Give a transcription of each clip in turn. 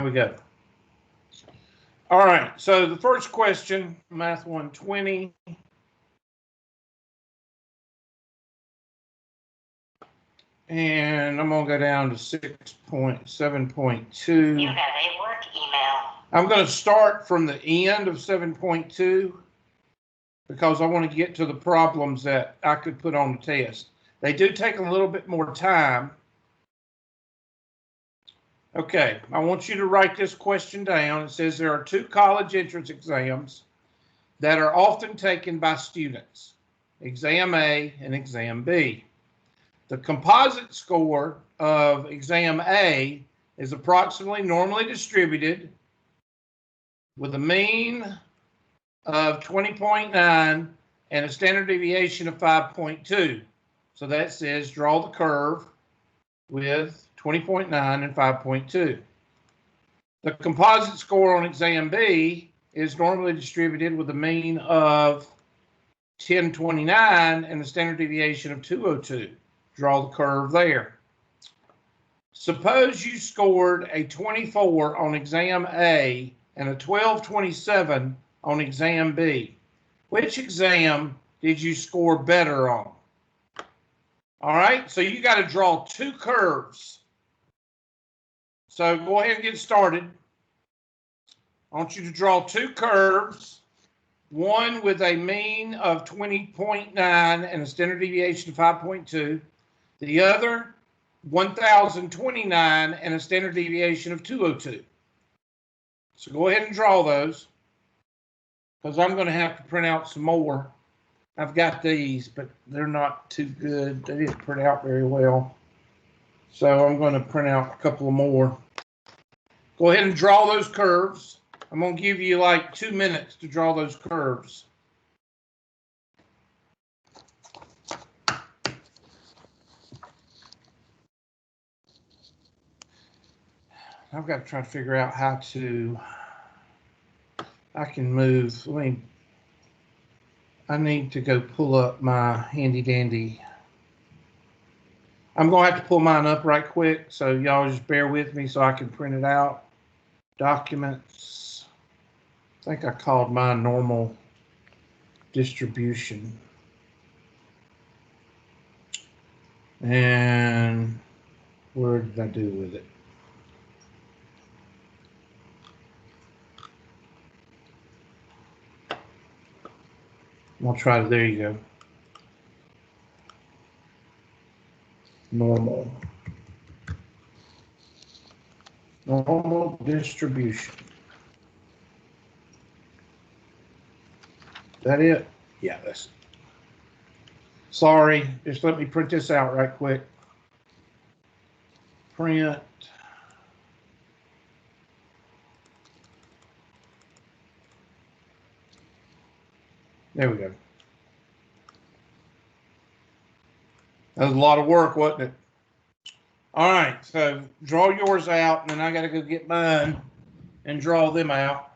we go. All right, so the first question, Math 120. And I'm going to go down to 6.7.2. You have a work email. I'm going to start from the end of 7.2 because I want to get to the problems that I could put on the test. They do take a little bit more time. Okay, I want you to write this question down. It says there are 2 college entrance exams that are often taken by students, Exam A and Exam B. The composite score of Exam A is approximately normally distributed with a mean of 20.9 and a standard deviation of 5.2. So that says draw the curve with 20.9 and 5.2. The composite score on Exam B is normally distributed with a mean of 1029 and a standard deviation of 202. Draw the curve there. Suppose you scored a 24 on Exam A and a 1227 on Exam B. Which exam did you score better on? All right, so you got to draw 2 curves. So go ahead and get started. I want you to draw 2 curves, one with a mean of 20.9 and a standard deviation of 5.2. The other, 1,029 and a standard deviation of 202. So go ahead and draw those because I'm going to have to print out some more. I've got these, but they're not too good. They didn't print out very well. So I'm going to print out a couple of more. Go ahead and draw those curves. I'm going to give you like 2 minutes to draw those curves. I've got to try to figure out how to, I can move, I need to go pull up my handy dandy. I'm going to have to pull mine up right quick, so y'all just bear with me so I can print it out. Documents. I think I called mine normal distribution. And where did I do with it? I'll try to, there you go. Normal distribution. Is that it? Yeah, that's it. Sorry, just let me print this out right quick. Print. There we go. That was a lot of work, wasn't it? All right, so draw yours out, and then I got to go get mine and draw them out.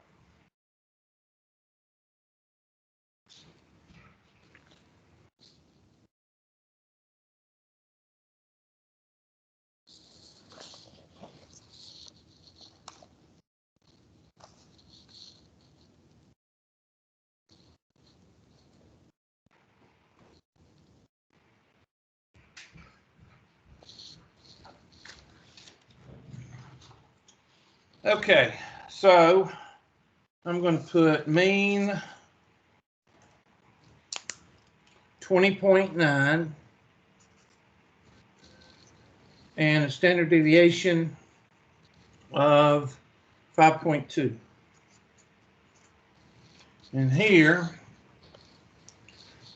Okay, so I'm going to put mean 20.9 and a standard deviation of 5.2. And here,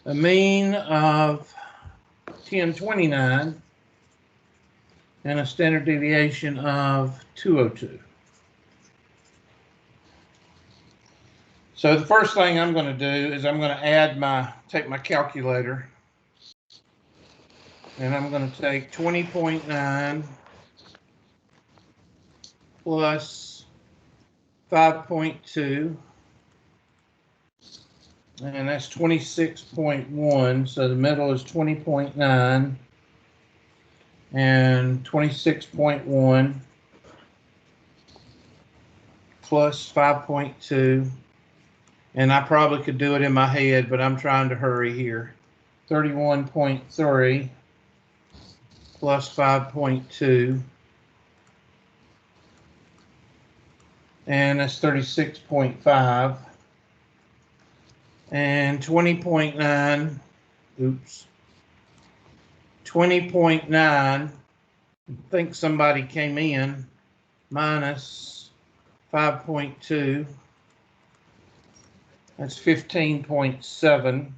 a mean of 1029 and a standard deviation of 202. So the first thing I'm going to do is I'm going to add take my calculator, and I'm going to take 20.9 plus 5.2, and that's 26.1. So the middle is 20.9 and 26.1. plus 5.2. And I probably could do it in my head, but I'm trying to hurry here. 31.3 plus 5.2. And that's 36.5. And 20.9. Oops. 20.9. I think somebody came in. Minus 5.2. That's 15.7.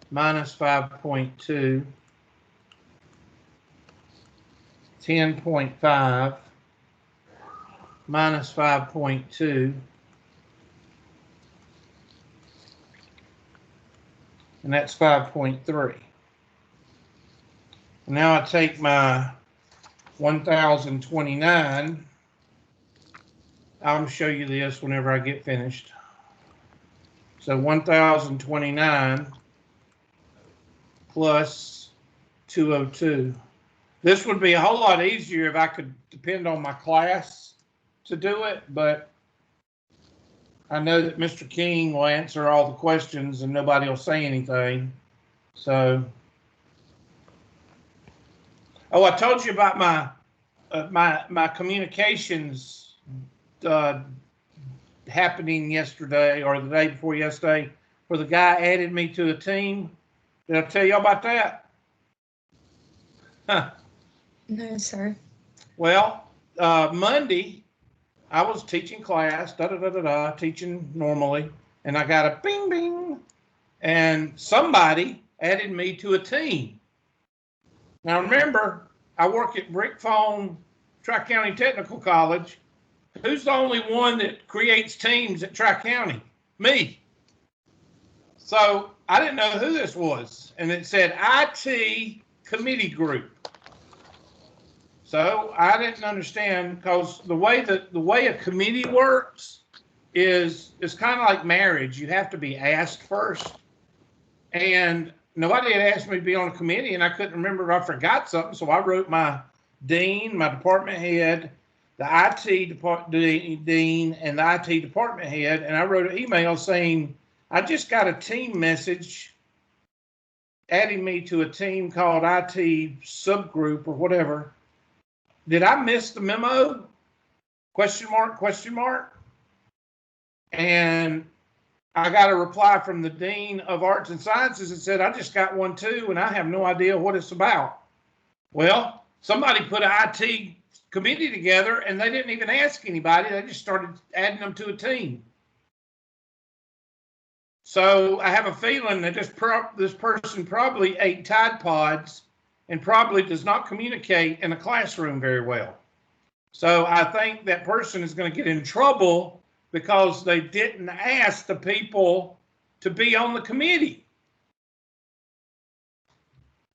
Minus 5.2. 10.5. Minus 5.2. And that's 5.3. Now I take my 1029. I'll show you this whenever I get finished. So 1029 plus 202. This would be a whole lot easier if I could depend on my class to do it, but I know that Mr. King will answer all the questions and nobody will say anything. So, oh, I told you about my communications happening yesterday or the day before yesterday, where the guy added me to a team. Did I tell you about that? Huh. No, sir. Well, Monday, I was teaching class, teaching normally, and I got a bing, bing, and somebody added me to a team. Now, remember, I work at Brick Phone Tri-County Technical College. Who's the only one that creates teams at Tri-County? Me. So I didn't know who this was, and it said IT committee group. So I didn't understand, because the way a committee works is kind of like marriage. You have to be asked first, and nobody had asked me to be on a committee, and I couldn't remember if I forgot something. So I wrote my dean, my department head, the IT dean, and the IT department head, and I wrote an email saying, I just got a team message adding me to a team called IT subgroup or whatever. Did I miss the memo? Question mark, question mark. And I got a reply from the Dean of Arts and Sciences that said, I just got one too, and I have no idea what it's about. Well, somebody put an IT committee together, and they didn't even ask anybody. They just started adding them to a team. So I have a feeling that this person probably ate Tide Pods and probably does not communicate in a classroom very well. So I think that person is going to get in trouble because they didn't ask the people to be on the committee.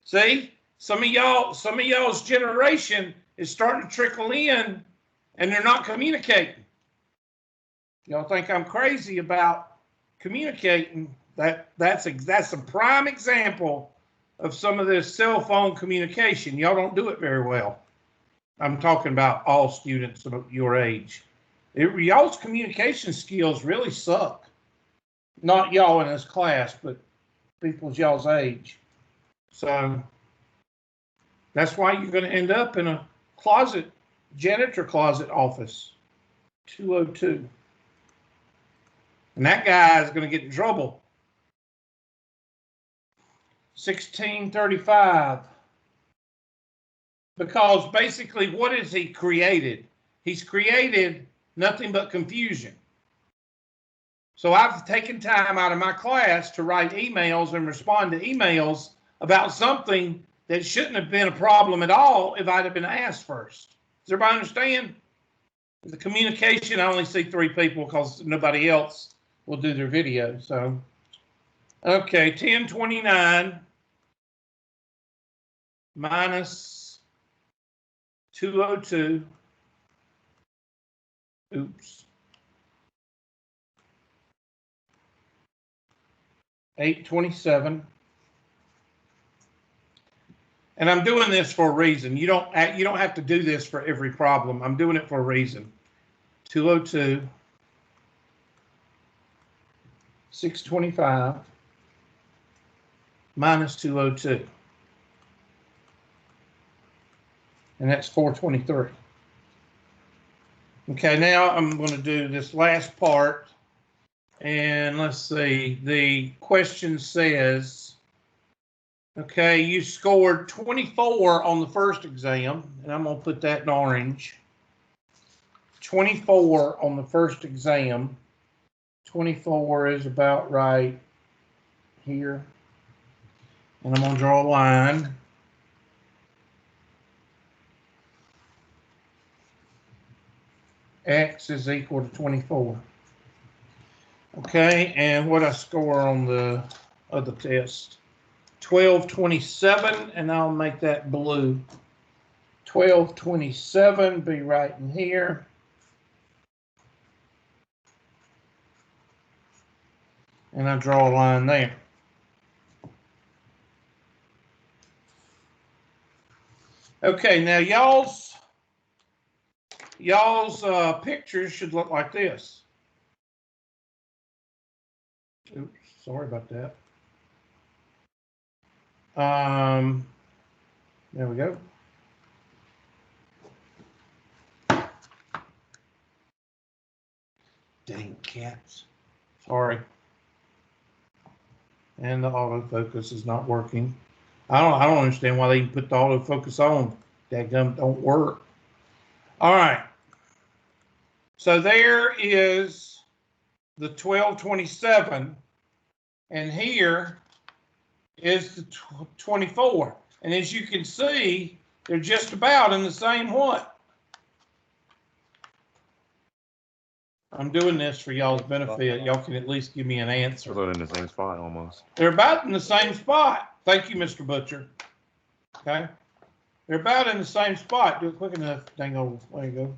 See, some of y'all's generation is starting to trickle in, and they're not communicating. Y'all think I'm crazy about communicating? That's a prime example of some of this cell phone communication. Y'all don't do it very well. I'm talking about all students of your age. Y'all's communication skills really suck. Not y'all in this class, but people's y'all's age. So that's why you're going to end up in a janitor closet office. 202. And that guy is going to get in trouble. 1635. Because basically, what has he created? He's created nothing but confusion. So I've taken time out of my class to write emails and respond to emails about something that shouldn't have been a problem at all if I'd have been asked first. Does everybody understand? The communication, I only see 3 people because nobody else will do their video. So, okay, 1029 minus 202. Oops. 827. And I'm doing this for a reason. You don't have to do this for every problem. I'm doing it for a reason. 202, 625 minus 202. And that's 423. Okay, now I'm going to do this last part. And let's see, the question says, okay, you scored 24 on the first exam, and I'm going to put that in orange. 24 on the first exam. 24 is about right here. And I'm going to draw a line. X is equal to 24. Okay, and what I score on the other test? 1227, and I'll make that blue. 1227 be right in here. And I draw a line there. Okay, now y'all's pictures should look like this. Oops, sorry about that. There we go. Dang cats. Sorry. And the autofocus is not working. I don't understand why they put the autofocus on. That gum don't work. All right. So there is the 1227, and here is the 24. And as you can see, they're just about in the same what? I'm doing this for y'all's benefit. Y'all can at least give me an answer. They're in the same spot almost. They're about in the same spot. Thank you, Mr. Butcher. Okay. They're about in the same spot. Do it quick enough. Dang old. There you go.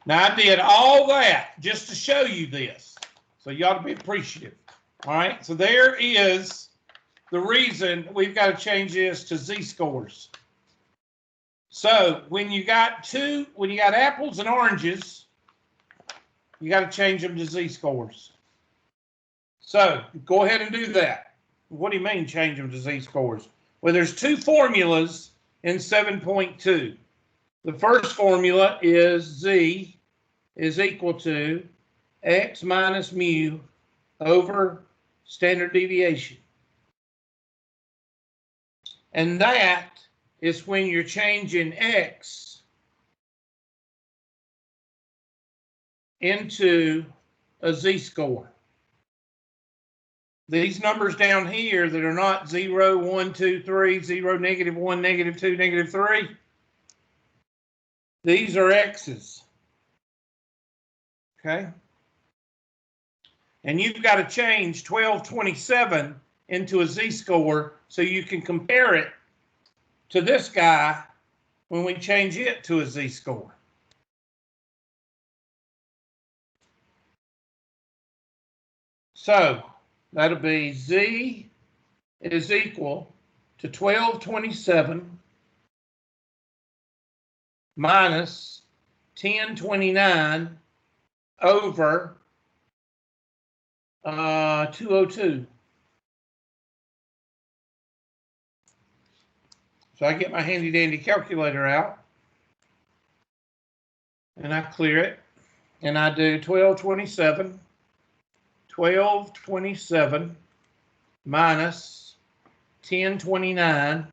Now, I did all that just to show you this. So you ought to be appreciative. All right. So there is the reason we've got to change this to z-scores. So when you got apples and oranges, you got to change them to z-scores. So go ahead and do that. What do you mean change them to z-scores? Well, there's two formulas in 7.2. The first formula is z is equal to x minus mu over standard deviation. And that is when you're changing x into a z-score. These numbers down here that are not 0, 1, 2, 3, 0, -1, -2, -3, these are x's. Okay? And you've got to change 1227 into a z-score so you can compare it to this guy when we change it to a z-score. So that'll be z is equal to 1227 minus 1029 over 202. So I get my handy dandy calculator out and I clear it and I do 1227 minus 1029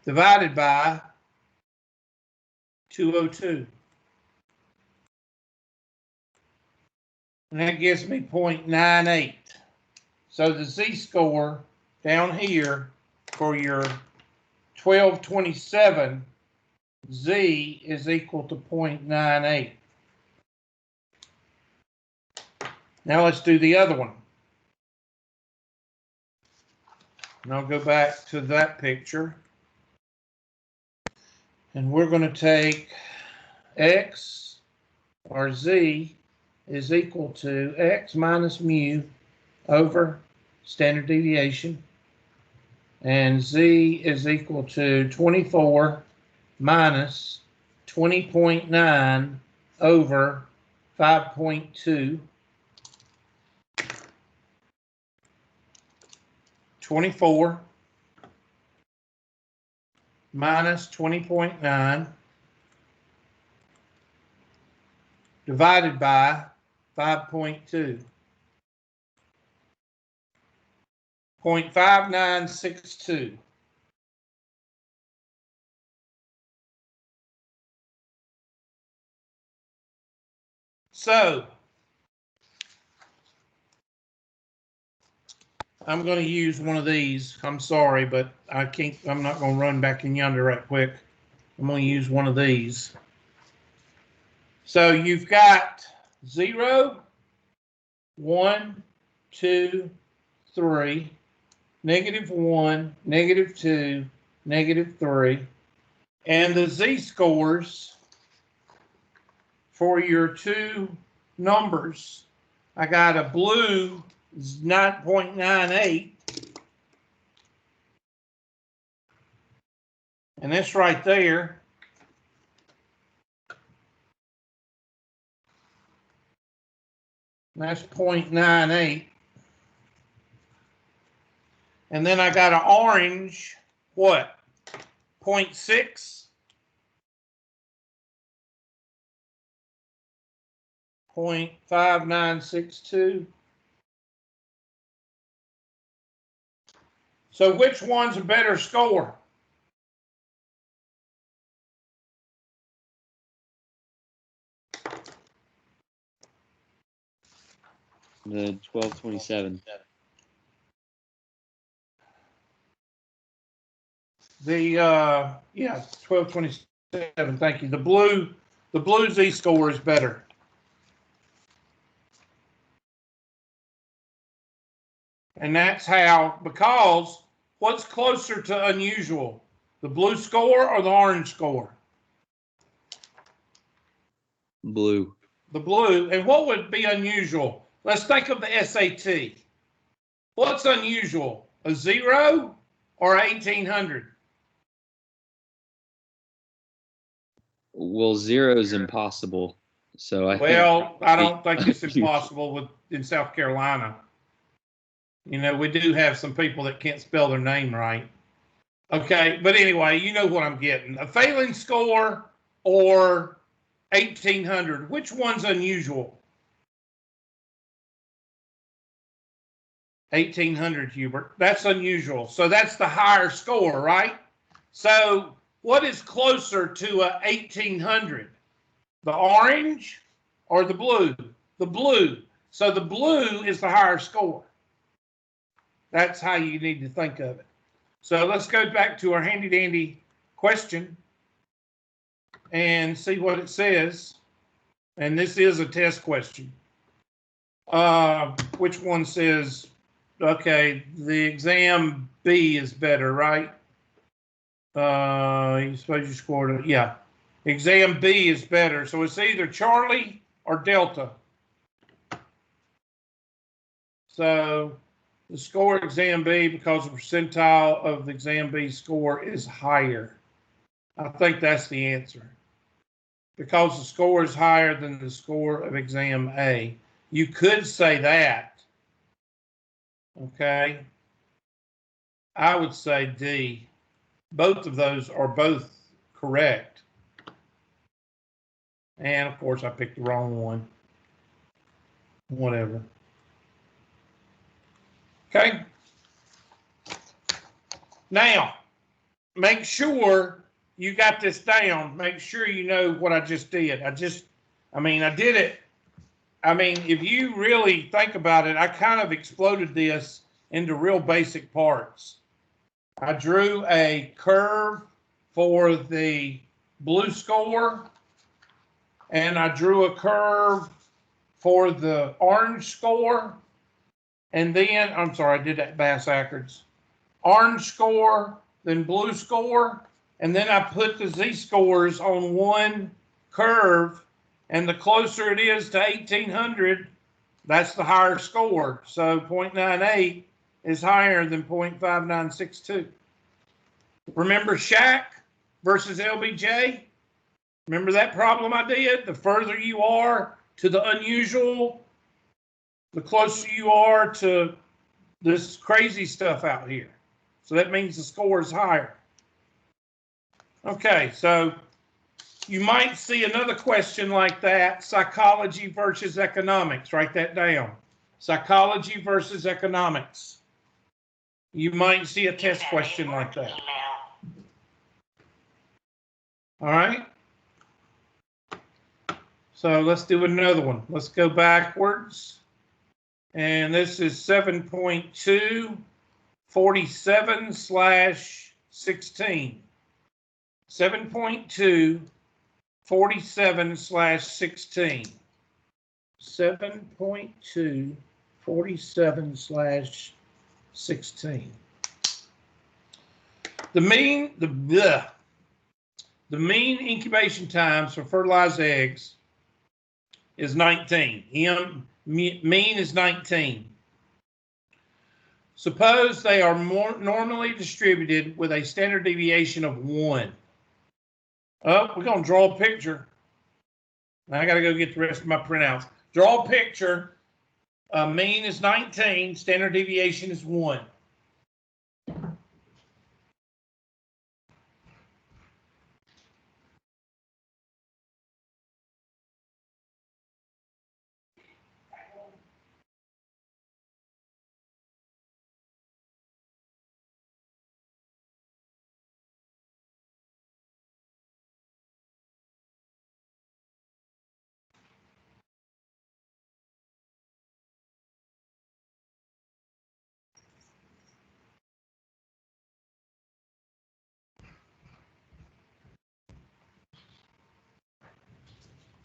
divided by 202. And that gives me 0.98. So the z-score down here for your 1227, z is equal to 0.98. Now let's do the other one. And I'll go back to that picture. And we're going to take x, or z, is equal to x minus mu over standard deviation. And z is equal to 24 minus 20.9 over 5.2. 24 minus 20.9 divided by 5.2. 0.5962. So I'm going to use one of these. I'm sorry, but I'm not going to run back in yonder right quick. I'm going to use one of these. So you've got 0, 1, 2, 3, -1, -2, -3, and the z-scores for your two numbers. I got a blue 9.98, and this right there that's 0.98. And then I got an orange, what, 0.6? 0.5962. So which one's a better score? The 1227. The yeah, 1227. Thank you. The blue z-score is better. And that's how, because what's closer to unusual, the blue score or the orange score? Blue. The blue. And what would be unusual? Let's think of the SAT. What's unusual? A 0 or 1800? Well, 0 is impossible. So I don't think it's impossible in South Carolina. You know, we do have some people that can't spell their name right. Okay, but anyway, you know what I'm getting. A failing score or 1800. Which one's unusual? 1800, Hubert. That's unusual. So that's the higher score, right? So what is closer to a 1800? The orange or the blue? The blue. So the blue is the higher score. That's how you need to think of it. So let's go back to our handy dandy question and see what it says. And this is a test question. Which one says, okay, the exam B is better, right? You suppose you scored it. Yeah. Exam B is better. So it's either Charlie or Delta. So the score exam B, because the percentile of the exam B score is higher. I think that's the answer. Because the score is higher than the score of exam A. You could say that. Okay. I would say D. Both of those are both correct. And of course I picked the wrong one. Whatever. Okay. Now, make sure you got this down. Make sure you know what I just did. I did it. I mean, if you really think about it, I kind of exploded this into real basic parts. I drew a curve for the blue score, and I drew a curve for the orange score, and then, I'm sorry, I did that backwards. Orange score, then blue score, and then I put the z-scores on one curve, and the closer it is to 1800, that's the higher score. So 0.98 is higher than 0.5962. Remember Shaq? versus LBJ? Remember that problem I did? The further you are to the unusual, the closer you are to this crazy stuff out here. So that means the score is higher. Okay, so you might see another question like that, psychology versus economics. Write that down. Psychology versus economics. You might see a test question like that. All right. So let's do another one. Let's go backwards. And this is 7.2, 47/16. 7.2, 47/16. 7.2, 47/16. The mean incubation times for fertilized eggs is 19. Mean is 19. Suppose they are more normally distributed with a standard deviation of 1. Oh, we're going to draw a picture. I got to go get the rest of my printouts. Draw a picture. Mean is 19. Standard deviation is 1.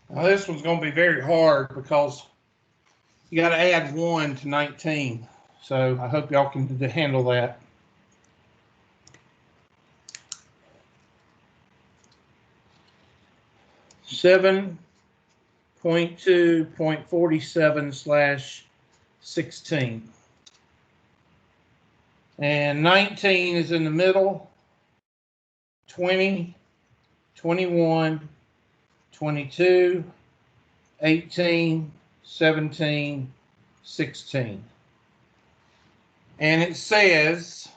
Now this one's going to be very hard because you got to add 1 to 19. So I hope y'all can handle that. .47/16. And 19 is in the middle. 20, 21, 22, 18, 17, 16. And it says,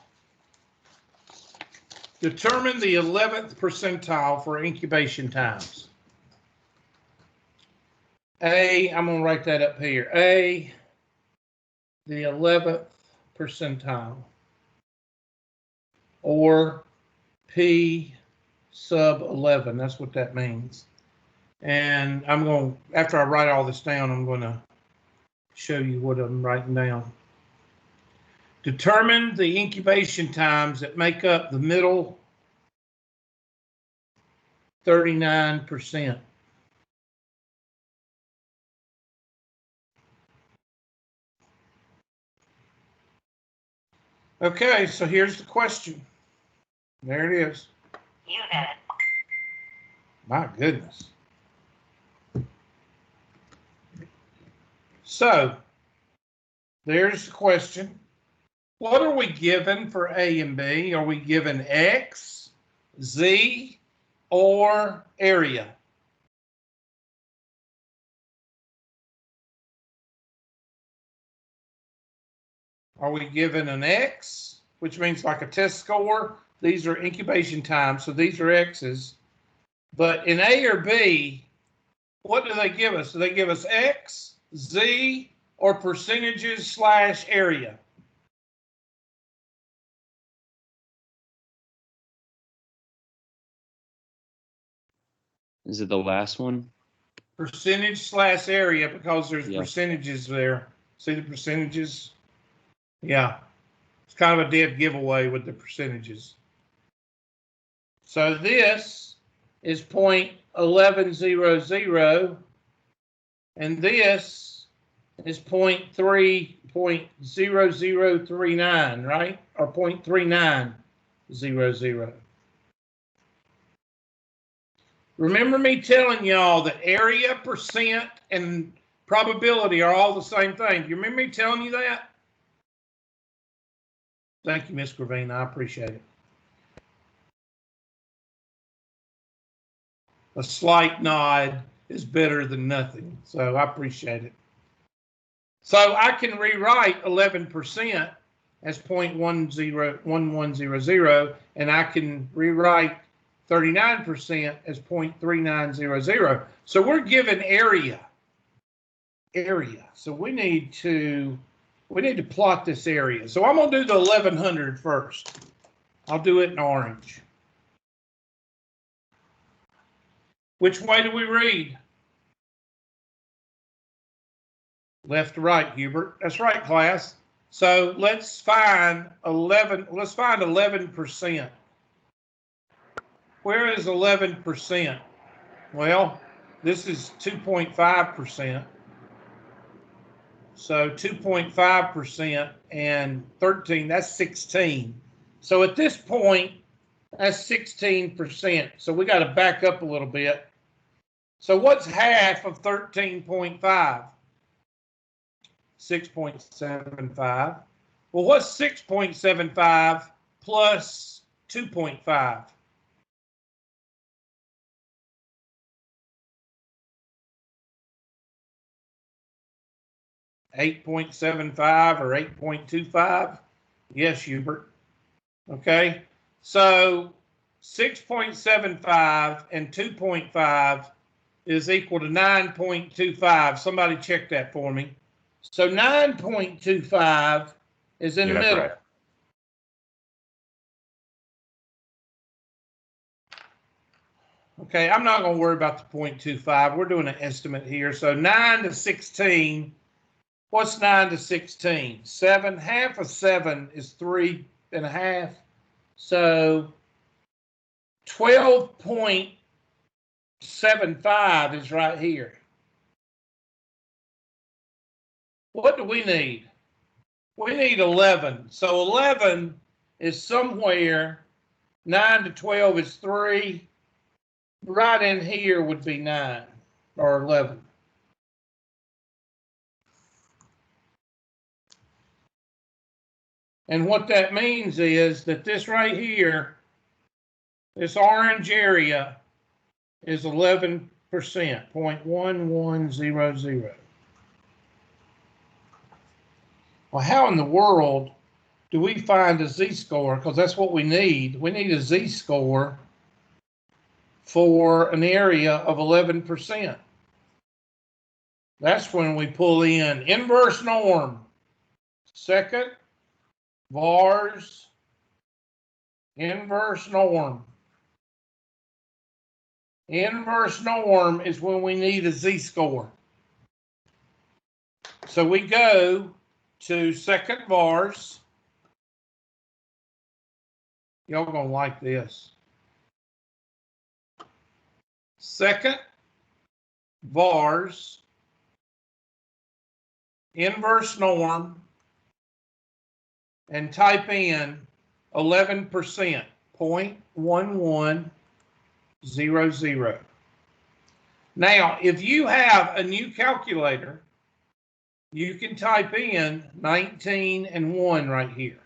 determine the 11th percentile for incubation times. I'm going to write that up here. The 11th percentile. Or P sub 11. That's what that means. And I'm going to, after I write all this down, I'm going to show you what I'm writing down. Determine the incubation times that make up the middle 39%. Okay, so here's the question. There it is. You got it. My goodness. So, there's the question. What are we given for A and B? Are we given X, Z, or area? Are we given an X, which means like a test score? These are incubation times, so these are X's. But in A or B, what do they give us? Do they give us X, Z, or percentages / area? Is it the last one? Percentage / area, because there's percentages there. See the percentages? Yeah. It's kind of a dead giveaway with the percentages. So this is 0.1100, and this is 0.0039, right? Or 0.3900. Remember me telling y'all that area, percent, and probability are all the same thing. Do you remember me telling you that? Thank you, Ms. Gravine. I appreciate it. a slight nod is better than nothing. So I appreciate it. So I can rewrite 11% as 0.1100, and I can rewrite 39% as 0.3900. So we're given area. So we need to plot this area. So I'm going to do the 1100 first. I'll do it in orange. Which way do we read? Left to right, Hubert. That's right, class. So let's find 11%. Where is 11%? Well, this is 2.5%. So 2.5% and 13, that's 16. So at this point, that's 16%. So we got to back up a little bit. So what's half of 13.5? 6.75. Well, what's 6.75 plus 2.5? $8.75 or 8.25? Yes, Hubert. Okay, so 6.75 and 2.5 is equal to 9.25. Somebody check that for me. So 9.25 is in the middle. Right. Okay, I'm not going to worry about the 0.25. We're doing an estimate here. So 9 to 16. What's 9 to 16? 7. Half of 7 is 3.5. So 12.75 is right here. What do we need? We need 11. So 11 is somewhere. 9 to 12 is 3. Right in here would be 9 or 11. And what that means is that this right here, this orange area is 11%, 0.1100. Well, how in the world do we find a z-score? Because that's what we need. We need a z-score for an area of 11%. That's when we pull in inverse norm, second, vars, inverse norm. Inverse norm is when we need a z-score. So we go to second vars. Y'all gonna like this. Second vars, inverse norm, and type in 11%, 0.1100. Now, if you have a new calculator, you can type in 19 and 1 right here.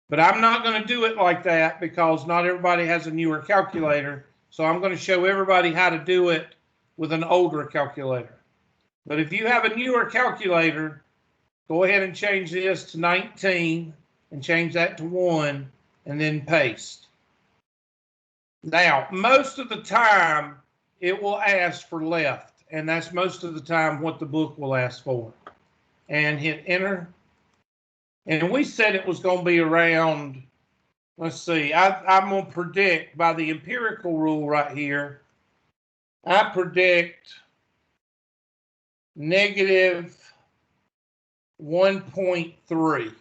But I'm not going to do it like that because not everybody has a newer calculator. So I'm going to show everybody how to do it with an older calculator. But if you have a newer calculator, go ahead and change this to 19 and change that to 1 and then paste. Now, most of the time, it will ask for left. And that's most of the time what the book will ask for. And hit enter. And we said it was going to be around, let's see, I'm going to predict by the empirical rule right here, I predict negative 1.3.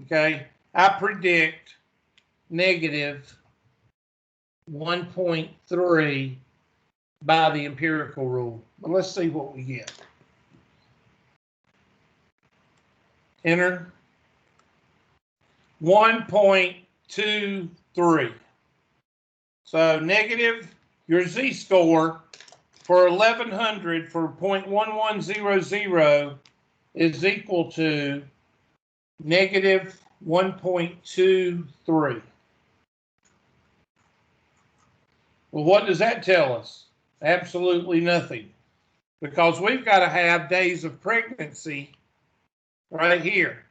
Okay, I predict negative 1.3 by the empirical rule. But let's see what we get. Enter. 1.23. So negative, your z-score for 1100 for 0.1100 is equal to negative 1.23. Well, what does that tell us? Absolutely nothing. Because we've got to have days of pregnancy right here.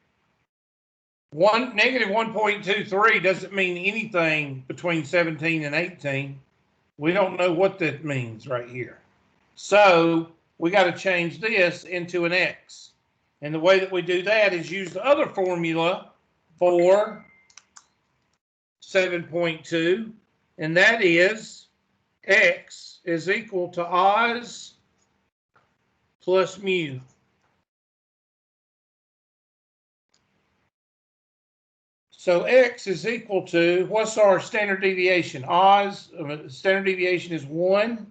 Negative 1.23 doesn't mean anything between 17 and 18. We don't know what that means right here. So we got to change this into an X. And the way that we do that is use the other formula for 7.2, and that is X is equal to Oz plus mu. So X is equal to, what's our standard deviation? Oz, standard deviation is 1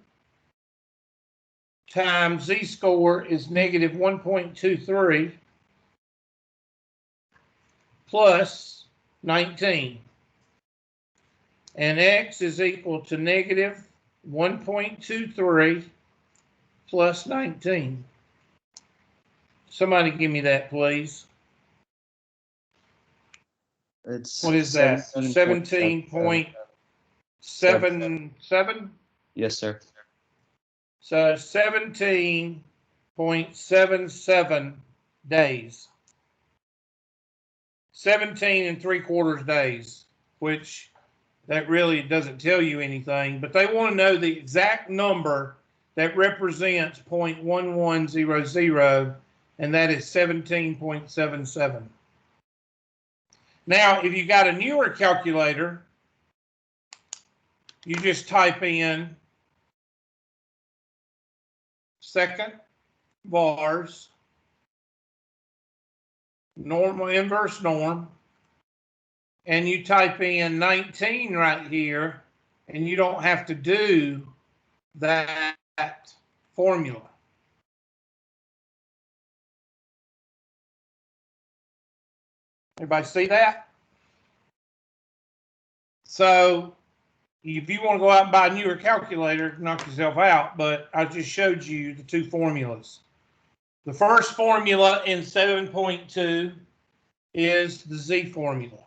times Z-score is negative 1.23 plus 19. And X is equal to negative 1.23 plus 19. Somebody give me that, please. It's What is that? 17.77? Yes, sir. So 17.77 days. 17 3/4 days, which that really doesn't tell you anything, but they want to know the exact number that represents 0.1100, and that is 17.77. Now, if you got a newer calculator, you just type in second bars, normal inverse norm, and you type in 19 right here, and you don't have to do that formula. Everybody see that? So if you want to go out and buy a newer calculator, knock yourself out, but I just showed you the two formulas. The first formula in 7.2 is the Z formula,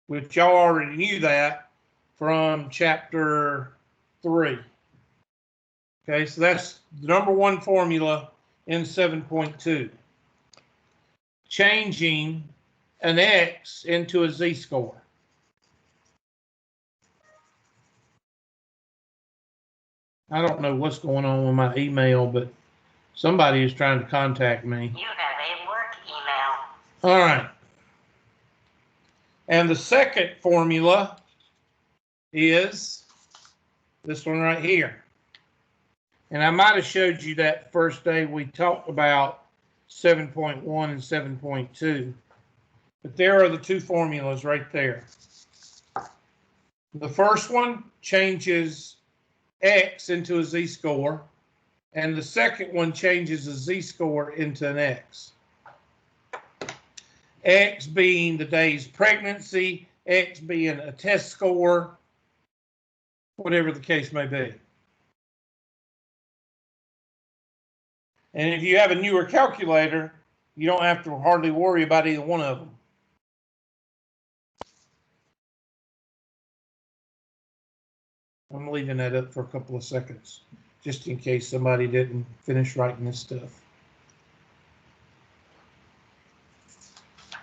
which y'all already knew that from chapter 3. Okay, so that's the number one formula in 7.2. Changing an X into a Z-score. I don't know what's going on with my email, but somebody is trying to contact me. You have a work email. All right. And the second formula is this one right here. And I might have showed you that first day we talked about 7.1 and 7.2. But there are the two formulas right there. The first one changes X into a Z-score, and the second one changes a Z-score into an X. X being the day's pregnancy, X being a test score, whatever the case may be. And if you have a newer calculator, you don't have to hardly worry about either one of them. I'm leaving that up for a couple of seconds, just in case somebody didn't finish writing this stuff.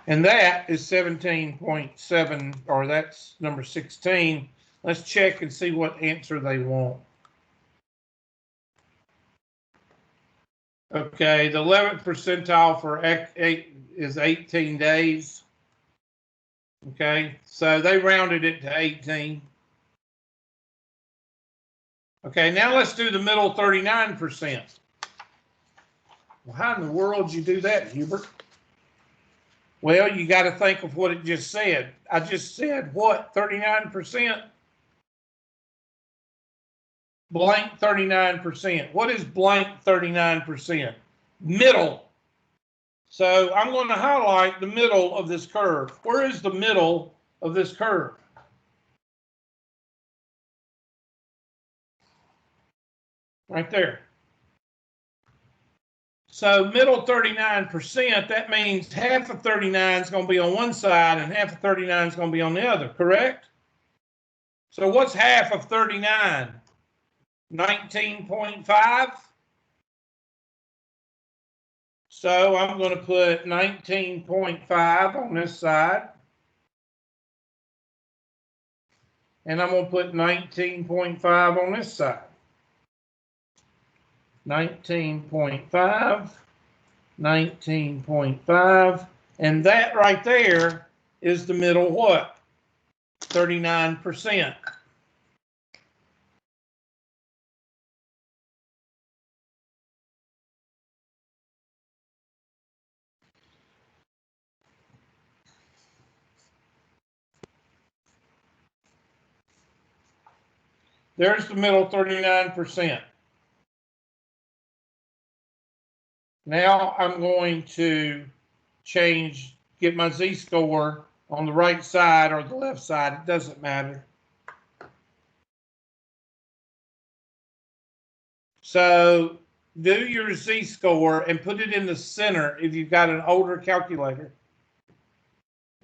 And that is 17.7, or that's number 16. Let's check and see what answer they want. Okay, the 11th percentile for 8 is 18 days. Okay, so they rounded it to 18. Okay, now let's do the middle 39%. Well, how in the world did you do that, Hubert? Well, you got to think of what it just said. I just said what? 39%? Blank 39%. What is blank 39%? Middle. So I'm going to highlight the middle of this curve. Where is the middle of this curve? Right there. So middle 39%, that means half of 39 is going to be on one side and half of 39 is going to be on the other, correct? So what's half of 39? 19.5. So I'm going to put 19.5 on this side. And I'm going to put 19.5 on this side. 19.5, 19.5. And that right there is the middle what? 39%. There's the middle 39%. Now I'm going to get my z-score on the right side or the left side. It doesn't matter. So do your z-score and put it in the center if you've got an older calculator.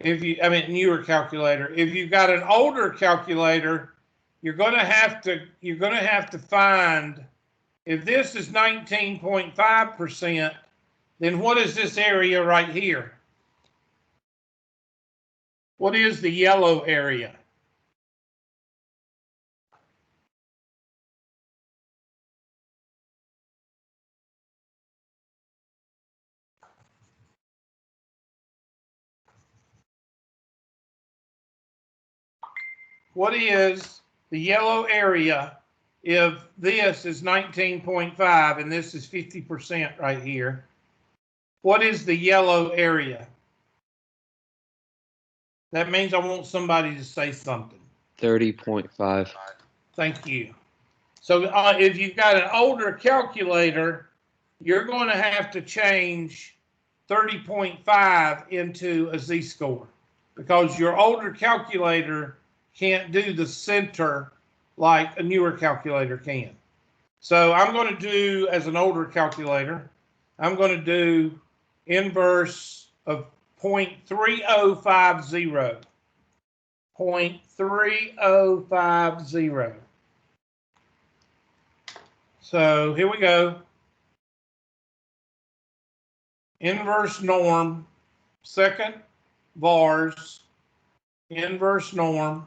Newer calculator. If you've got an older calculator, you're going to have to find, if this is 19.5%, then what is this area right here? What is the yellow area? What is the yellow area if this is 19.5 and this is 50% right here? What is the yellow area? That means I want somebody to say something. 30.5. Thank you. So if you've got an older calculator, you're going to have to change 30.5 into a z-score because your older calculator can't do the center like a newer calculator can. So I'm going to do, as an older calculator, I'm going to do inverse of 0.3050. 0.3050. So here we go. Inverse norm, second vars, inverse norm.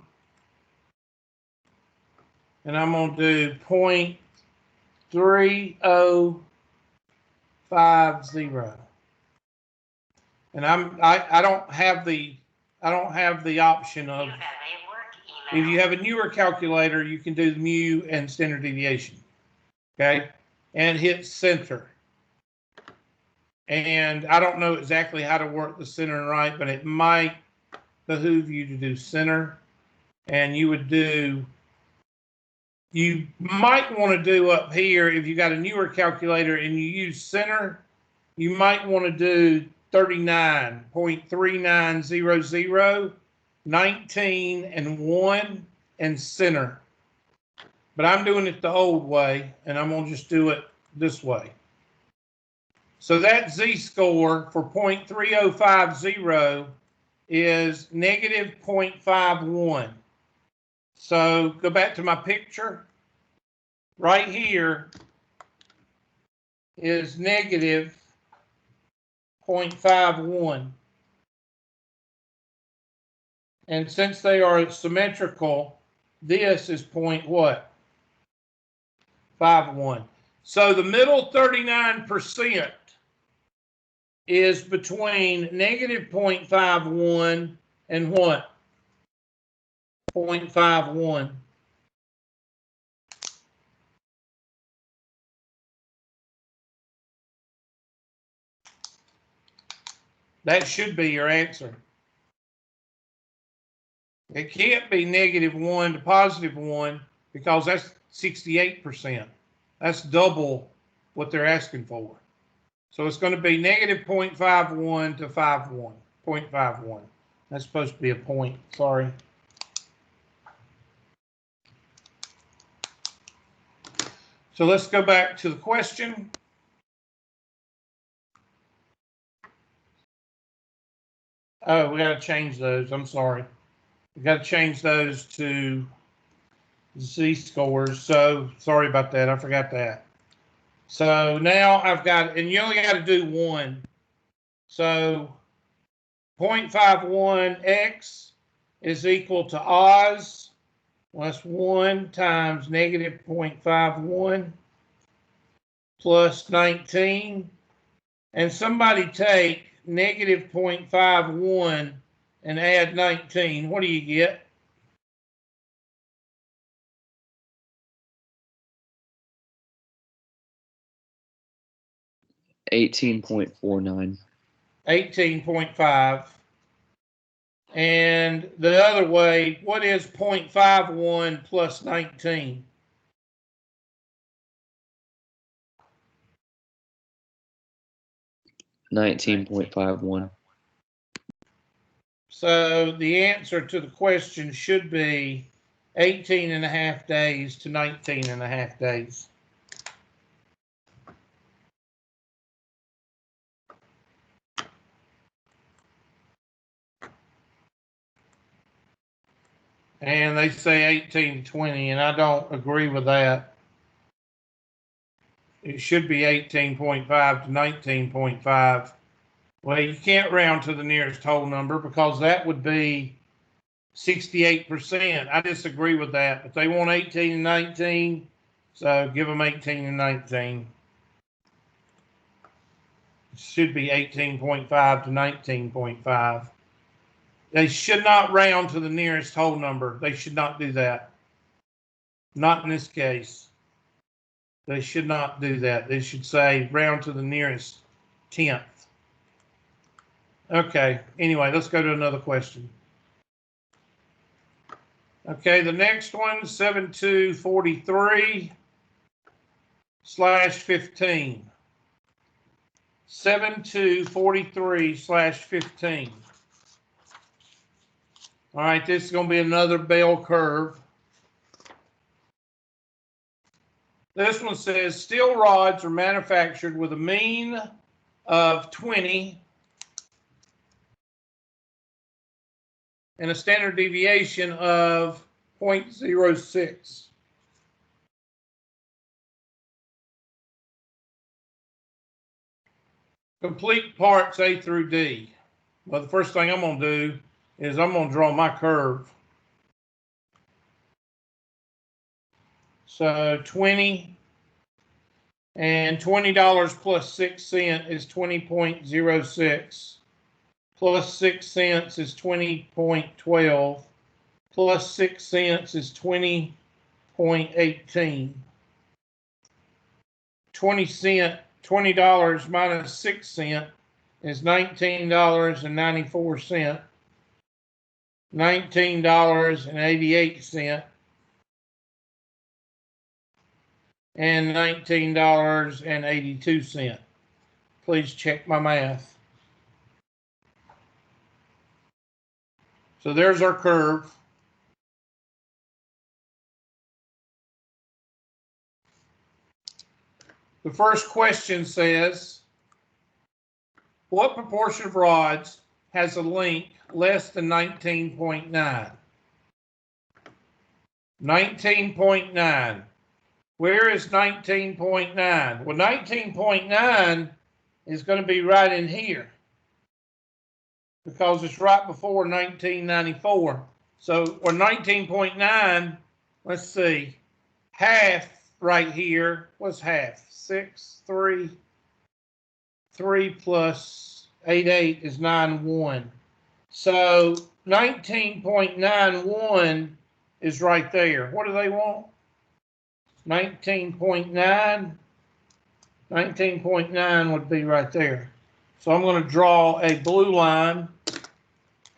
And I'm going to do 0.3050. And I don't have the option of, if you have a newer calculator, you can do mu and standard deviation. Okay? And hit center. And I don't know exactly how to work the center and right, but it might behoove you to do center. And you might want to do up here, if you got a newer calculator and you use center, you might want to do 39.3900, 19 and 1 and center. But I'm doing it the old way, and I'm going to just do it this way. So that z-score for 0.3050 is negative 0.51. So go back to my picture. Right here is negative 0.51. And since they are symmetrical, this is what? 51. So the middle 39% is between negative 0.51 and what? 0.51. That should be your answer. It can't be -1 to +1 because that's 68%. That's double what they're asking for. So it's going to be -0.51 to 51, 0.51. That's supposed to be a point, sorry. So let's go back to the question. Oh, we got to change those. I'm sorry. We got to change those to z-scores. So sorry about that. I forgot that. So now I've got, and you only got to do one. So 0.51x is equal to Oz. Well, that's 1 times negative 0.51 plus 19. And somebody take negative 0.51 and add 19. What do you get? $18.49. 18.5. And the other way, what is 0.51 plus 19? $19.51. So the answer to the question should be 18 and a half days to 19 and a half days. And they say 18 to 20, and I don't agree with that. It should be 18.5 to 19.5. Well, you can't round to the nearest whole number because that would be 68%. I disagree with that, but they want 18 and 19, so give them 18 and 19. It should be 18.5 to 19.5. They should not round to the nearest whole number. They should not do that. Not in this case. They should not do that. They should say round to the nearest tenth. Okay, anyway, let's go to another question. Okay, the next one, 7243/15. 7243/15. All right, this is going to be another bell curve. This one says steel rods are manufactured with a mean of 20 and a standard deviation of 0.06. Complete parts A through D. Well, the first thing I'm going to do is I'm going to draw my curve. So 20 and $20 plus 6 cents is 20.06. Plus 6 cents is 20.12. Plus 6 cents is 20.18. $20 minus 6 cents is $19.94. $19.88 and $19.82. Please check my math. So there's our curve. The first question says, what proportion of rods has a length less than 19.9? 19.9. Where is 19.9? Well, 19.9 is going to be right in here because it's right before 1994. So, or 19.9, let's see, half right here. What's half? 6, 3. 3 plus 88 is 91. So 19.91 is right there. What do they want? 19.9. 19.9 would be right there. So I'm going to draw a blue line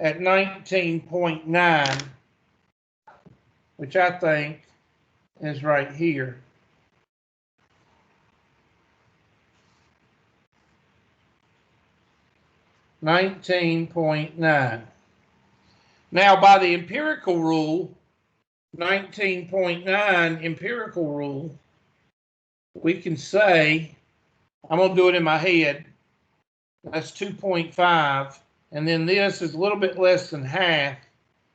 at 19.9, which I think is right here. $19.9. Now, by the empirical rule, 19.9 empirical rule, we can say, I'm going to do it in my head, that's 2.5, and then this is a little bit less than half,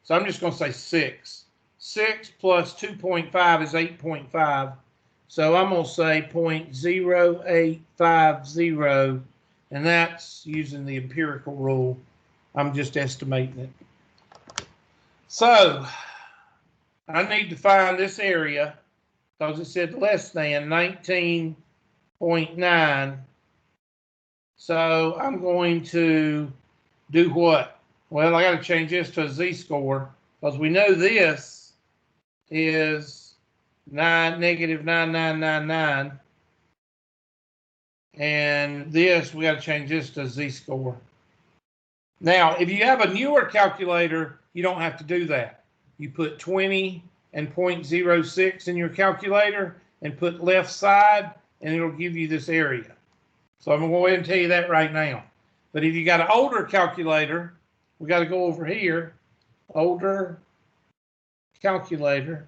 so I'm just going to say 6. 6 plus 2.5 is 8.5. So I'm going to say 0.0850, and that's using the empirical rule. I'm just estimating it. So I need to find this area because it said less than 19.9. So I'm going to do what? Well, I got to change this to a z-score because we know this is negative 9999. And this, we got to change this to z-score. Now, if you have a newer calculator, you don't have to do that. You put 20 and 0.06 in your calculator and put left side, and it'll give you this area. So I'm going to go ahead and tell you that right now. But if you got an older calculator, we got to go over here, older calculator.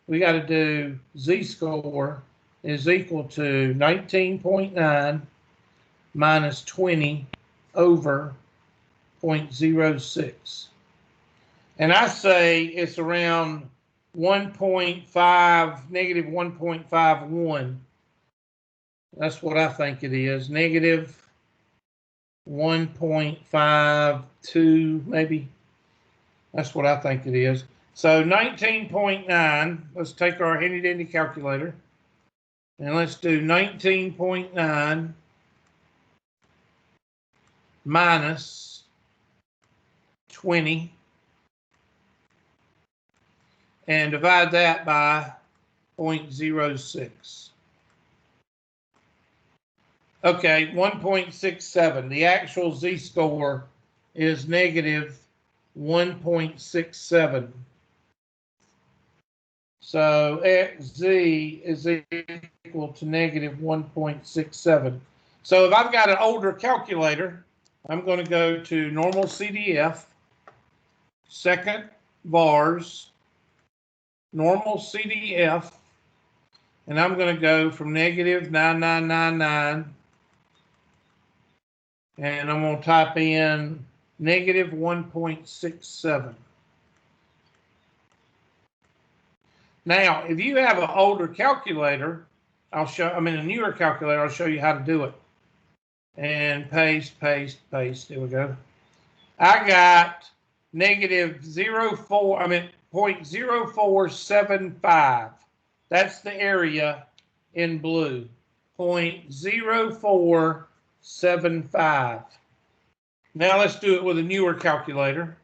We got to do z-score is equal to 19.9 minus 20 over 0.06. And I say it's around 1.5, negative 1.51. That's what I think it is. Negative 1.52, maybe. That's what I think it is. So 19.9, let's take our handy dandy calculator. And let's do 19.9 minus 20 and divide that by 0.06. Okay, 1.67. The actual z-score is negative 1.67. So xz is equal to negative 1.67. So if I've got an older calculator, I'm going to go to normal CDF, second vars, normal CDF, and I'm going to go from negative 9999, and I'm going to type in negative 1.67. Now, if you have an older calculator, a newer calculator, I'll show you how to do it. And paste, paste, paste. There we go. I got negative 0.0475. That's the area in blue. 0.0475. Now let's do it with a newer calculator.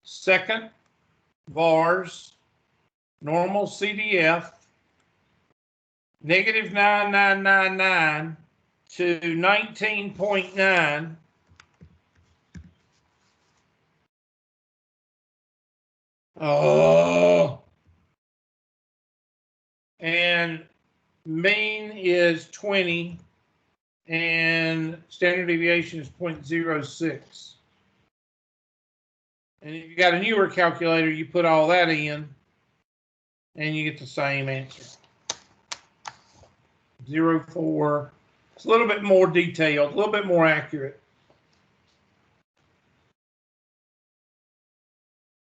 Second vars, normal CDF, negative 9999 to 19.9. Oh. And mean is 20 and standard deviation is 0.06. And if you got a newer calculator, you put all that in and you get the same answer. 0.4. It's a little bit more detailed, a little bit more accurate.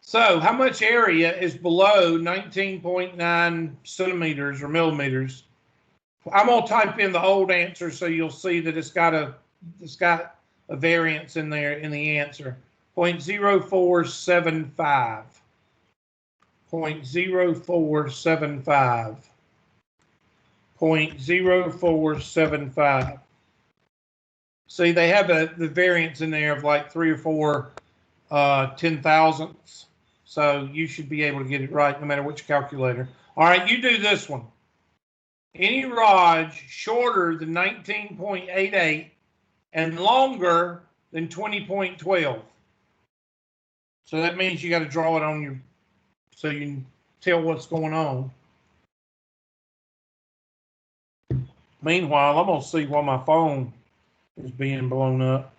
So how much area is below 19.9 centimeters or millimeters? I'm going to type in the old answer so you'll see that it's got a variance in there in the answer. 0.0475. 0.0475. 0.0475. See, they have the variance in there of like 3 or 4 ten thousandths. So you should be able to get it right no matter which calculator. All right, you do this one. Any rod shorter than 19.88 and longer than 20.12. So that means you got to draw it on your, so you can tell what's going on. Meanwhile, I'm going to see why my phone is being blown up.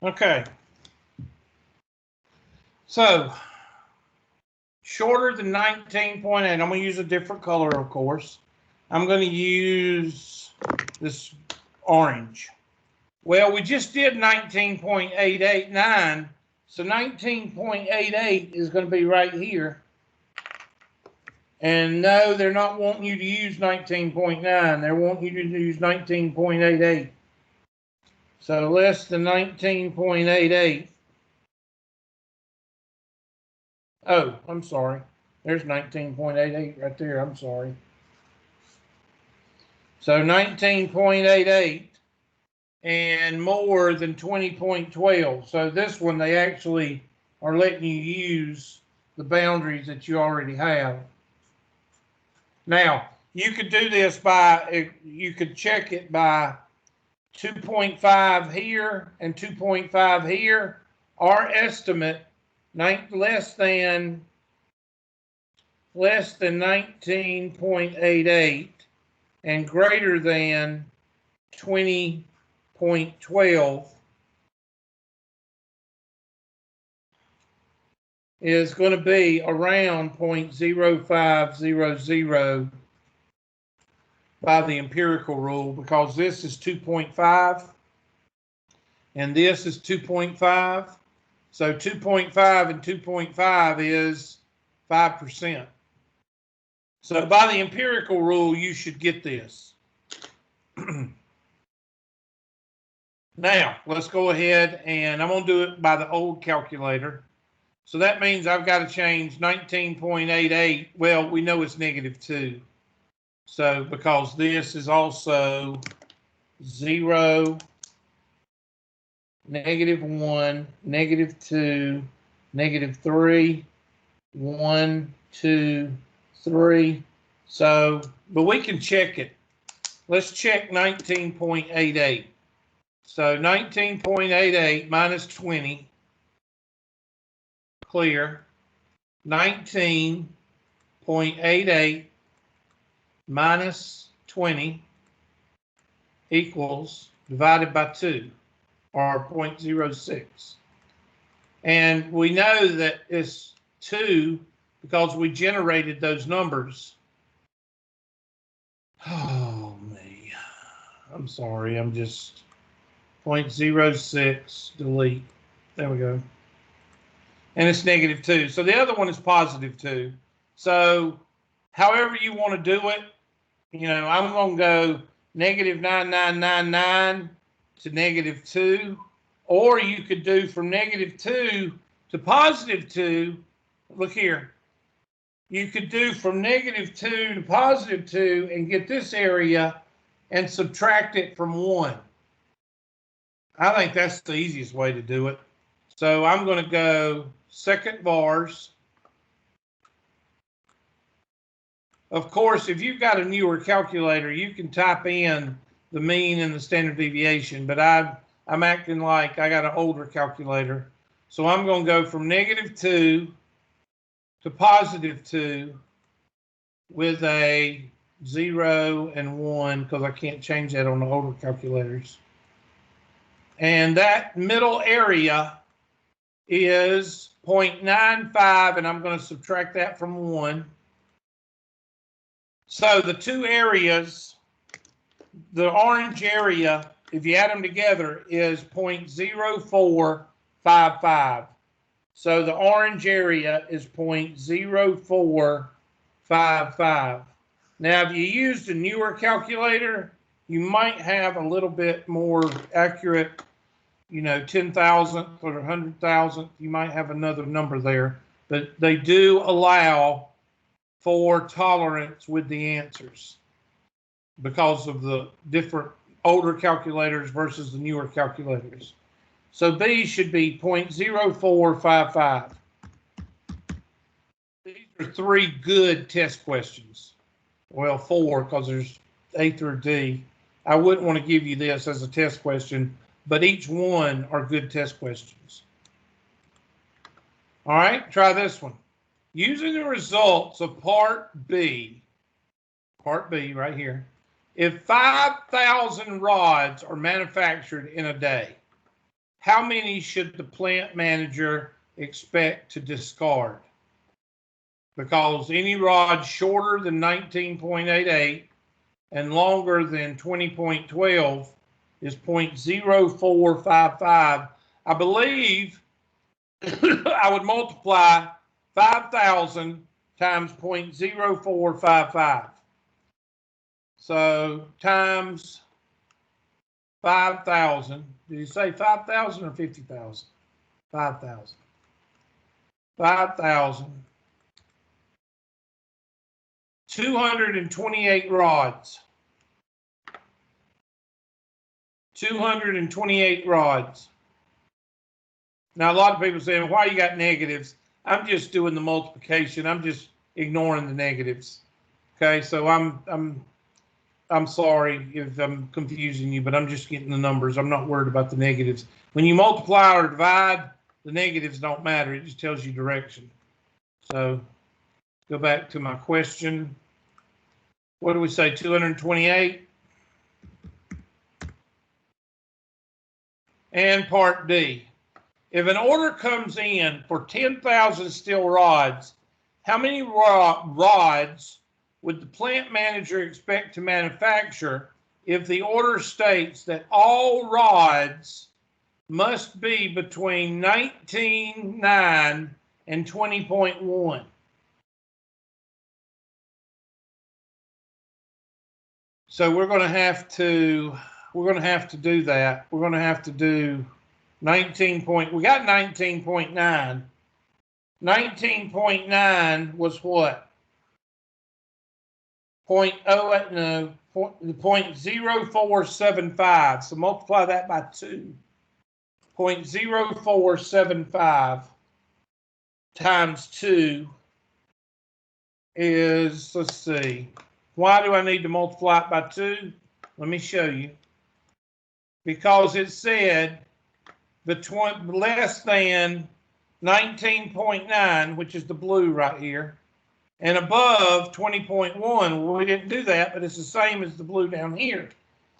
Okay. So, shorter than 19.8. I'm going to use a different color, of course. I'm going to use this orange. Well, we just did 19.889. So 19.88 is going to be right here. And no, they're not wanting you to use 19.9. They're wanting you to use 19.88. So less than 19.88. Oh, I'm sorry. There's 19.88 right there. I'm sorry. So 19.88 and more than 20.12. So this one, they actually are letting you use the boundaries that you already have. Now, you could do this by, you could check it by 2.5 here and 2.5 here. Our estimate, less than 19.88 and greater than 20.12 is going to be around 0.0500 by the empirical rule, because this is 2.5 and this is 2.5. So 2.5 and 2.5 is 5%. So by the empirical rule, you should get this. Now, let's go ahead and I'm going to do it by the old calculator. So that means I've got to change 19.88. Well, we know it's -2. So because this is also 0, -1, -2, -3, 1, 2, 3. So, but we can check it. Let's check 19.88. So 19.88 minus 20, clear. 19.88 minus 20 equals divided by 2, or 0.06. And we know that it's 2 because we generated those numbers. Oh, me. I'm sorry. I'm just 0.06, delete. There we go. And it's -2. So the other one is +2. So however you want to do it, you know, I'm going to go -9999 to -2. Or you could do from -2 to +2. Look here. You could do from -2 to +2 and get this area and subtract it from 1. I think that's the easiest way to do it. So I'm going to go second bars. Of course, if you've got a newer calculator, you can type in the mean and the standard deviation, but I'm acting like I got an older calculator. So I'm going to go from -2 to +2 with a 0 and 1, because I can't change that on the older calculators. And that middle area is 0.95, and I'm going to subtract that from 1. So the two areas, the orange area, if you add them together, is 0.0455. So the orange area is 0.0455. Now, if you used a newer calculator, you might have a little bit more accurate, you know, 10,000th or 100,000th. You might have another number there, but they do allow for tolerance with the answers because of the different older calculators versus the newer calculators. So B should be 0.0455. These are 3 good test questions. Well, 4, because there's A through D. I wouldn't want to give you this as a test question, but each one are good test questions. All right, try this one. Using the results of Part B right here, if 5,000 rods are manufactured in a day, how many should the plant manager expect to discard? Because any rod shorter than 19.88 and longer than 20.12 is 0.0455. I believe I would multiply 5,000 times 0.0455. So times 5,000. Did you say 5,000 or 50,000? 5,000. 5,000. 228 rods. 228 rods. Now, a lot of people saying, why you got negatives? I'm just doing the multiplication. I'm just ignoring the negatives. Okay, so I'm sorry if I'm confusing you, but I'm just getting the numbers. I'm not worried about the negatives. When you multiply or divide, the negatives don't matter. It just tells you direction. So go back to my question. What do we say, 228? And part D. If an order comes in for 10,000 steel rods, how many rods would the plant manager expect to manufacture if the order states that all rods must be between 19.9 and 20.1? So we're going to have to do that. We're going to have to do 19 point. We got 19.9. 19.9 was what? 0.0475. So multiply that by 2. 0.0475 times 2 is, let's see. Why do I need to multiply it by 2? Let me show you. Because it said between less than 19.9, which is the blue right here, and above 20.1. Well, we didn't do that, but it's the same as the blue down here.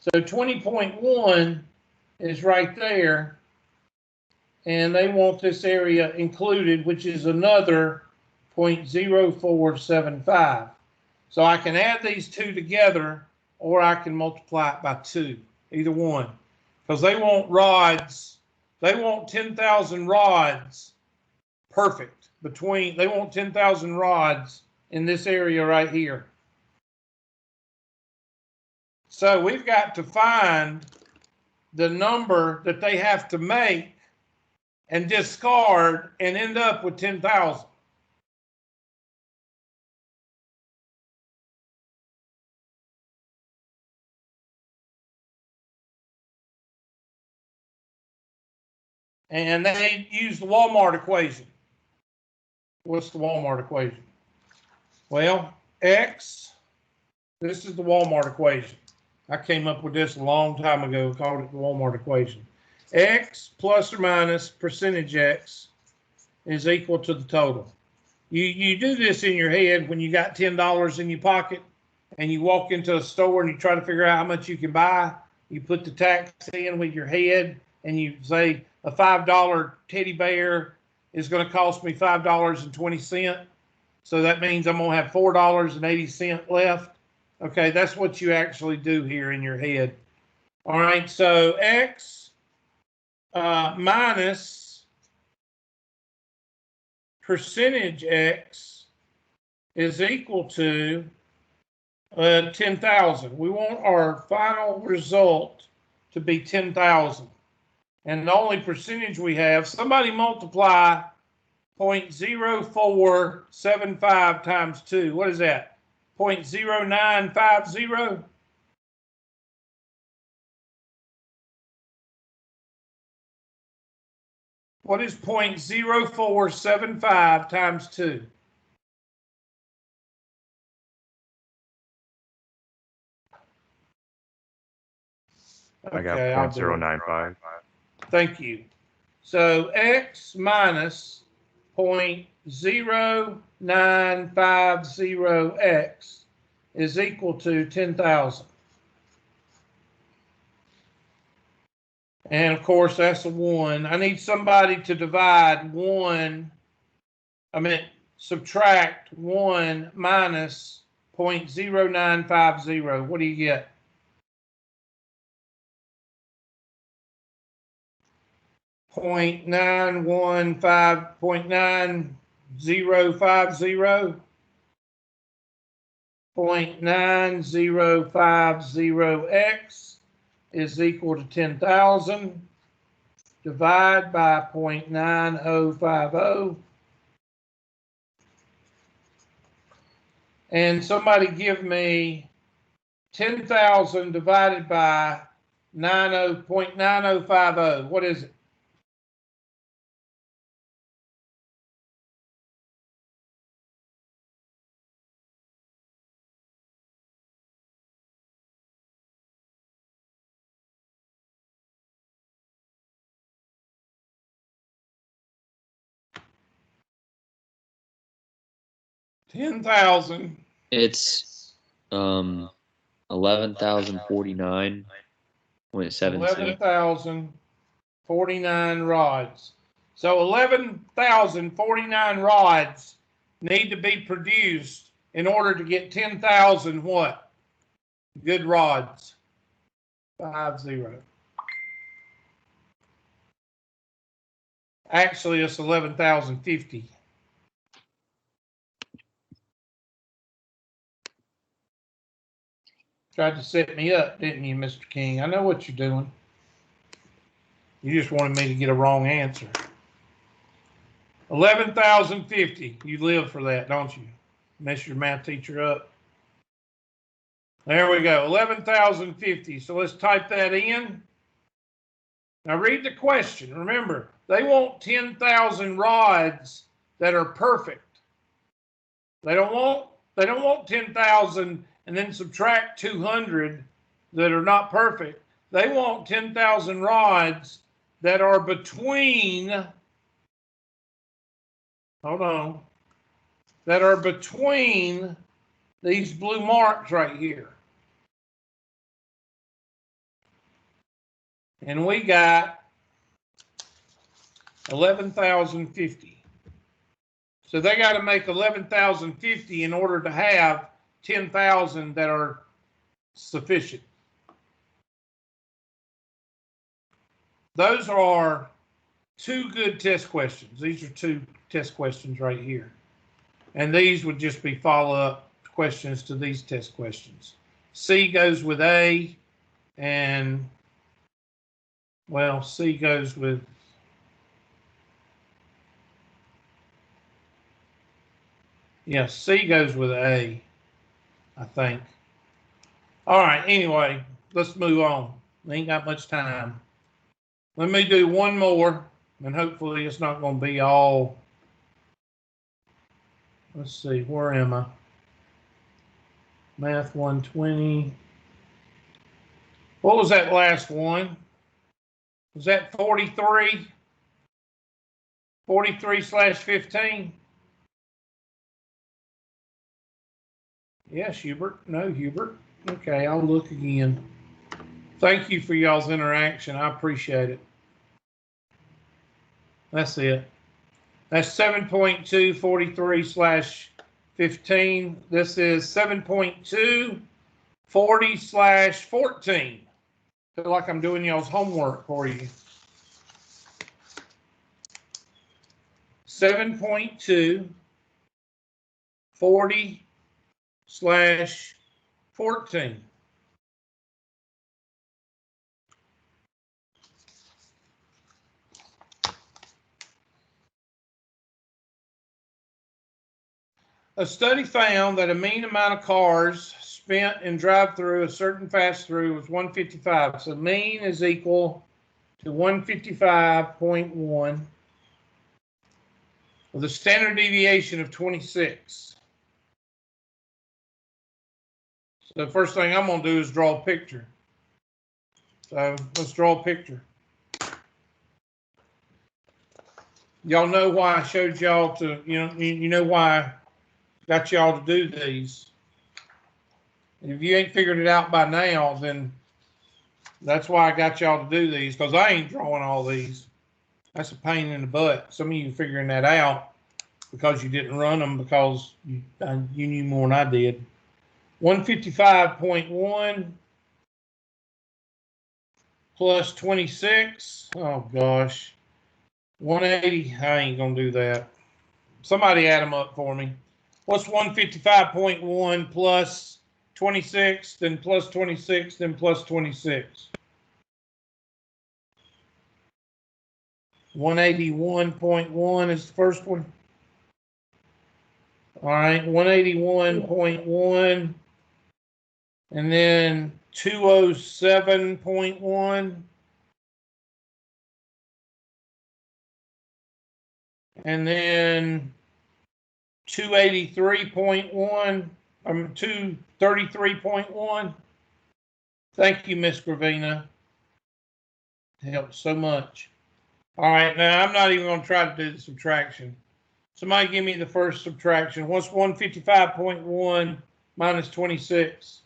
So 20.1 is right there, and they want this area included, which is another 0.0475. So I can add these two together, or I can multiply it by 2, either one, because they want rods. They want 10,000 rods perfect between. They want 10,000 rods in this area right here. So we've got to find the number that they have to make and discard and end up with 10,000. And they use the Walmart equation. What's the Walmart equation? Well, X, this is the Walmart equation. I came up with this a long time ago, called it the Walmart equation. X plus or minus percentage X is equal to the total. You do this in your head when you got $10 in your pocket and you walk into a store and you try to figure out how much you can buy. You put the tax in with your head and you say a $5 teddy bear is going to cost me $5.20. So that means I'm going to have $4.80 left. Okay, that's what you actually do here in your head. All right, so X minus percentage X is equal to 10,000. We want our final result to be 10,000. And the only percentage we have, somebody multiply 0.0475 times 2. What is that? 0.0950? What is 0.0475 times 2? I got 0.095. Thank you. So X minus 0.0950X is equal to 10,000. And of course, that's a 1. I need somebody to divide 1, subtract 1 minus 0.0950. What do you get? 0.9050. 0.9050x is equal to 10,000. Divide by 0.9050. And somebody give me 10,000 divided by 0.9050. What is it? $10,000. It's 11,049.76. 11,049 rods. So 11,049 rods need to be produced in order to get 10,000 what? Good rods. 50. Actually, it's 11,050. Tried to set me up, didn't you, Mr. King? I know what you're doing. You just wanted me to get a wrong answer. 11,050. You live for that, don't you? Mess your math teacher up. There we go. 11,050. So let's type that in. Now read the question. Remember, they want 10,000 rods that are perfect. They don't want 10,000 and then subtract 200 that are not perfect. They want 10,000 rods that are between, that are between these blue marks right here. And we got 11,050. So they got to make 11,050 in order to have 10,000 that are sufficient. Those are 2 good test questions. These are 2 test questions right here. And these would just be follow-up questions to these test questions. C goes with A, and, well, C goes with, yeah, C goes with A, I think. All right, anyway, let's move on. We ain't got much time. Let me do one more, and hopefully it's not going to be all. Let's see, where am I? Math 120. What was that last one? Was that 43? 43/15? Yes, Hubert. No, Hubert. Okay, I'll look again. Thank you for y'all's interaction. I appreciate it. That's it. That's 7.2, 43/15. This is 7.2, 40/14. Feel like I'm doing y'all's homework for you. 7.2, 40/14. A study found that a mean amount of cars spent in drive-through a certain fast-through was 155. So mean is equal to 155.1 with a standard deviation of 26. So the first thing I'm going to do is draw a picture. So let's draw a picture. Y'all know why I showed y'all to, you know why I got y'all to do these. If you ain't figured it out by now, then That's why I got y'all to do these, because I ain't drawing all these. That's a pain in the butt. Some of you figuring that out because you didn't run them because you knew more than I did. 155.1 plus 26. Oh, gosh. 180. I ain't going to do that. Somebody add them up for me. What's 155.1 plus 26, then plus 26, then plus 26? 181.1 is the first one. All right, 181.1. And then 207.1. And then 283.1. 233.1. Thank you, Miss Gravina. It helps so much. All right, now I'm not even going to try to do the subtraction. Somebody give me the first subtraction. What's 155.1 minus 26?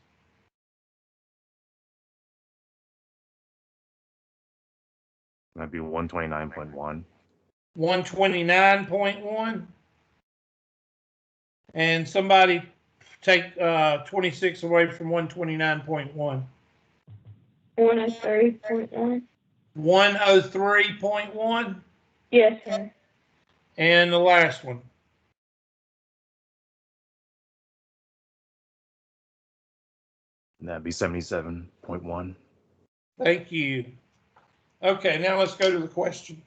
That'd be 129.1. 129.1. And somebody take 26 away from 129.1. 103.1. 103.1. Yes, sir. And the last one. That'd be 77.1. Thank you. Okay, now let's go to the question.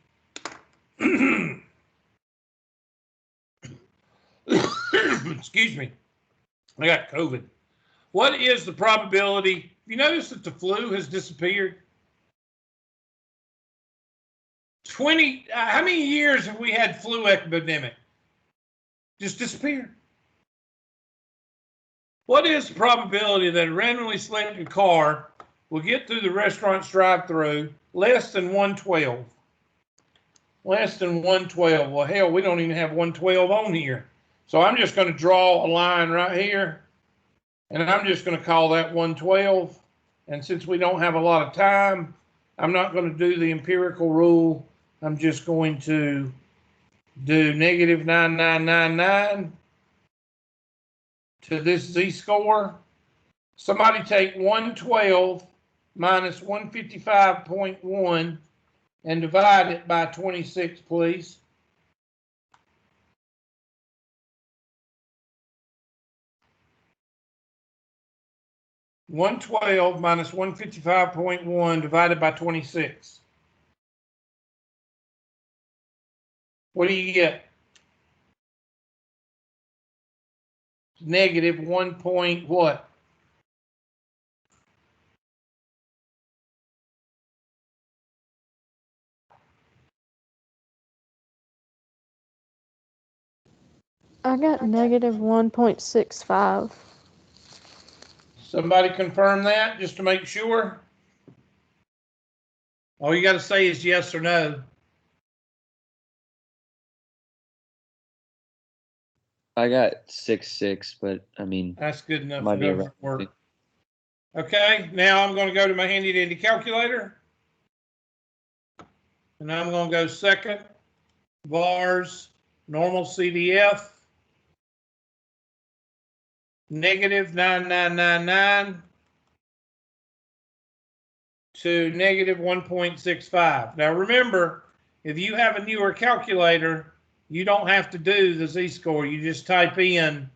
Excuse me. I got COVID. What is the probability? You notice that the flu has disappeared? 20, how many years have we had flu epidemic? Just disappeared. What is the probability that a randomly selected car will get through the restaurant's drive-through less than 112? Less than 112. Well, hell, we don't even have 112 on here. So I'm just going to draw a line right here, and I'm just going to call that 112. And since we don't have a lot of time, I'm not going to do the empirical rule. I'm just going to do negative 9999 to this z-score. Somebody take 112 minus 155.1 and divide it by 26, please. $112 minus 155.1 divided by 26. What do you get? Negative 1 point what? I got negative 1.65. Somebody confirm that just to make sure. All you got to say is yes or no. I got 6.6, but I mean, That's good enough might to be go around. for work. Okay, now I'm going to go to my handy dandy calculator. And I'm going to go second, vars, normal CDF, negative 9999 to negative 1.65. Now remember, if you have a newer calculator, you don't have to do the z-score. You just type in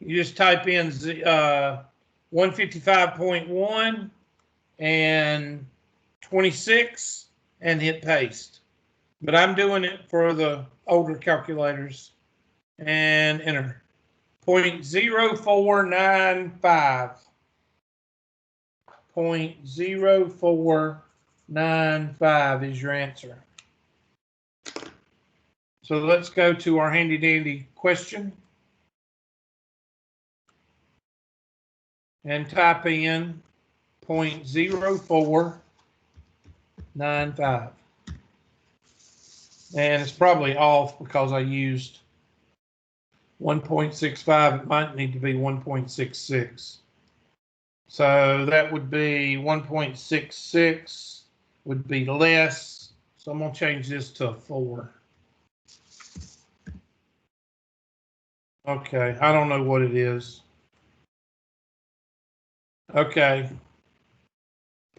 155.1 and 26 and hit paste. But I'm doing it for the older calculators and enter. 0.0495. 0.0495 is your answer. So let's go to our handy dandy question and type in 0.0495. And it's probably off because I used 1.65. It might need to be 1.66. So that would be 1.66 would be less. So I'm going to change this to a 4. Okay, I don't know what it is. Okay,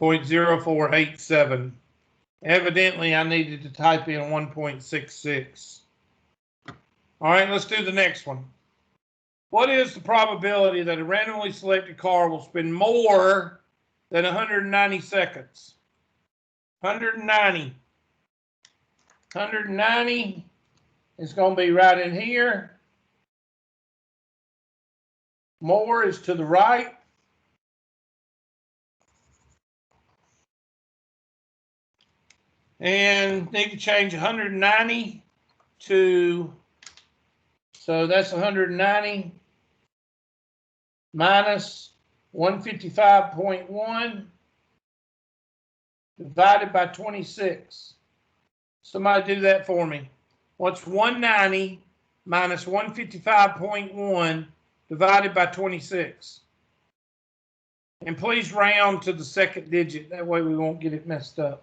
0.0487. Evidently, I needed to type in 1.66. All right, let's do the next one. What is the probability that a randomly selected car will spend more than 190 seconds? 190. 190 is going to be right in here. More is to the right. And need to change 190 to, so that's 190 minus 155.1 divided by 26. Somebody do that for me. What's 190 minus 155.1 divided by 26? And please round to the second digit. That way we won't get it messed up.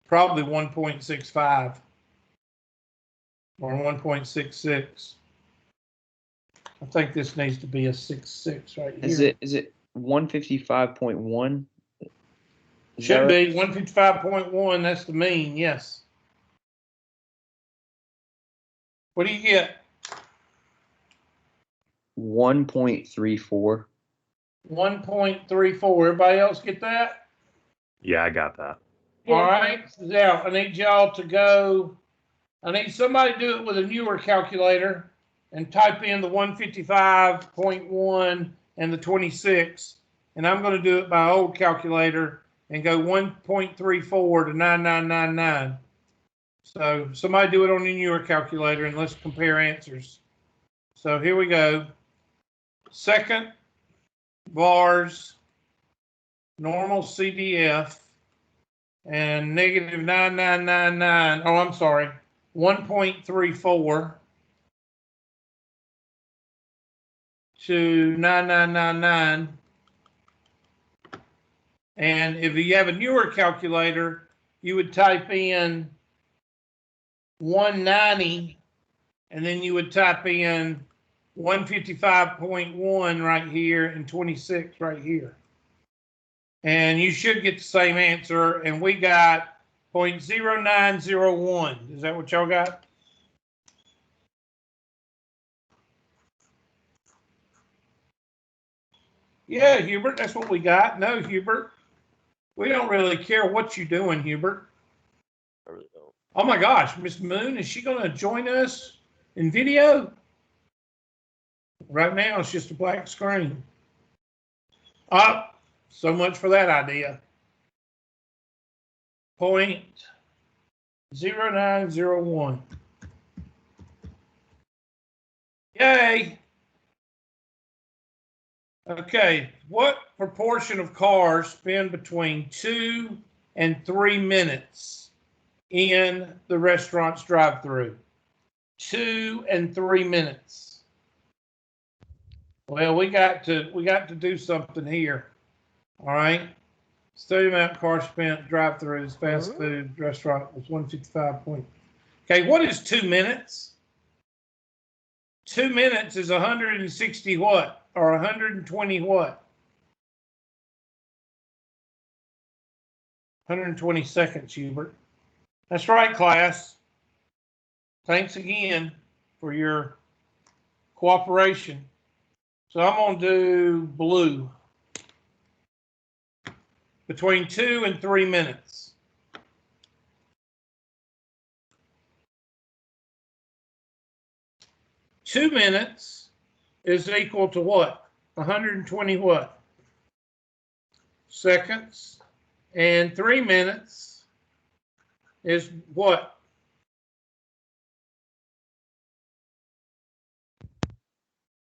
Probably 1.65 or 1.66. I think this needs to be a 6.6 right here. Is it 155.1? Should be 155.1. That's the mean. Yes. What do you get? 1.34. 1.34. Everybody else get that? Yeah, I got that. All right. Now I need y'all to go. I need somebody to do it with a newer calculator and type in the 155.1 and the 26. And I'm going to do it by old calculator and go 1.34 to 9999. So somebody do it on the newer calculator and let's compare answers. So here we go. Second bars, normal CDF, and negative 9999. Oh, I'm sorry. 1.34 to 9999. And if you have a newer calculator, you would type in 190 and then you would type in 155.1 right here and 26 right here. And you should get the same answer. And we got 0.0901. Is that what y'all got? Yeah, Hubert, that's what we got. No, Hubert. We don't really care what you're doing, Hubert. I really don't. Oh my gosh, Miss Moon, is she going to join us in video? Right now, it's just a black screen. So much for that idea. 0.0901. Yay. Okay, what proportion of cars spend between 2 and 3 minutes in the restaurant's drive-through? 2 and 3 minutes. Well, we got to do something here. All right. Study amount of cars spent drive-throughs, fast food restaurant was 155 point. Okay, what is 2 minutes? 2 minutes is 160 what? Or 120 what? 120 seconds, Hubert. That's right, class. Thanks again for your cooperation. So I'm going to do blue. Between 2 and 3 minutes. Two minutes is equal to what? 120 what? Seconds. And 3 minutes is what?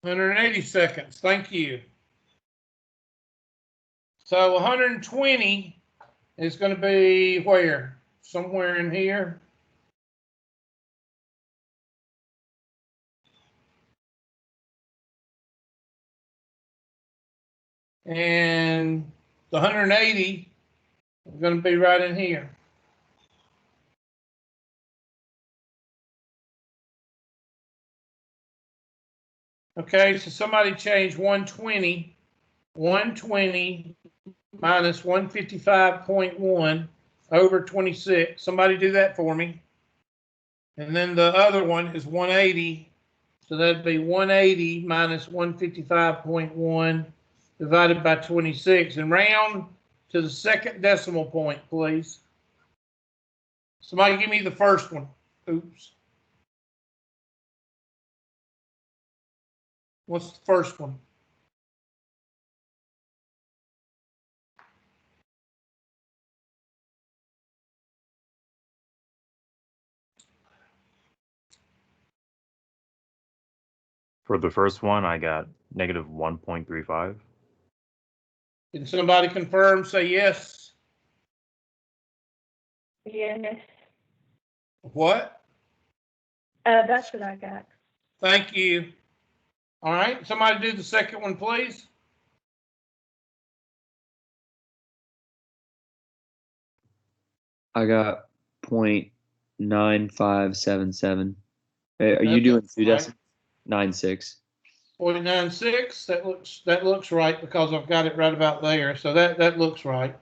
180 seconds. Thank you. So 120 is going to be where? Somewhere in here. And the 180 is going to be right in here. Okay, so somebody change 120 minus 155.1 over 26. Somebody do that for me. And then the other one is 180. So that'd be 180 minus 155.1 divided by 26. And round to the second decimal point, please. Somebody give me the first one. Oops. What's the first one? For the first one, I got negative 1.35. Can somebody confirm? Say yes. Yes. What? That's what I got. Thank you. All right. Somebody do the second one, please. I got 0.9577. Are That you doing looks two right. decimals? 96. 0.96. That looks right because I've got it right about there. So that looks right.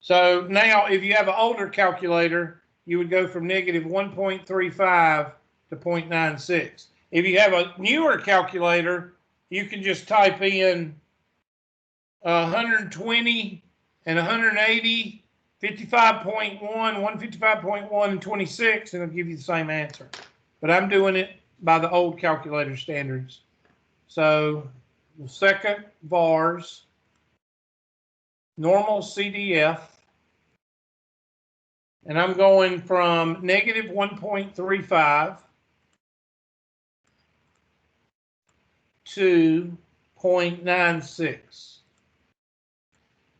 So now, if you have an older calculator, you would go from negative 1.35 to 0.96. If you have a newer calculator, you can just type in 120 and 180, 55.1, 155.1, and 26, and it'll give you the same answer. But I'm doing it by the old calculator standards. So the second VARS, normal CDF, and I'm going from negative 1.35 to 0.96.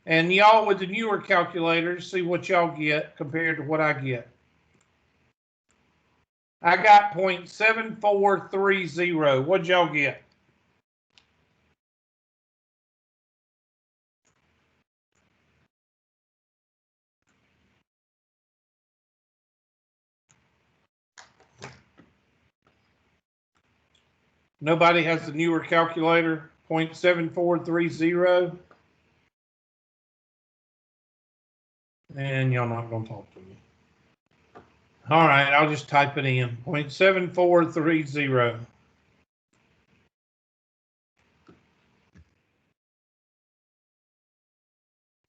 And y'all with the newer calculators, see what y'all get compared to what I get. I got 0.7430. What'd y'all get? Nobody has the newer calculator, 0.7430. And y'all not going to talk to me. All right, I'll just type it in, 0.7430.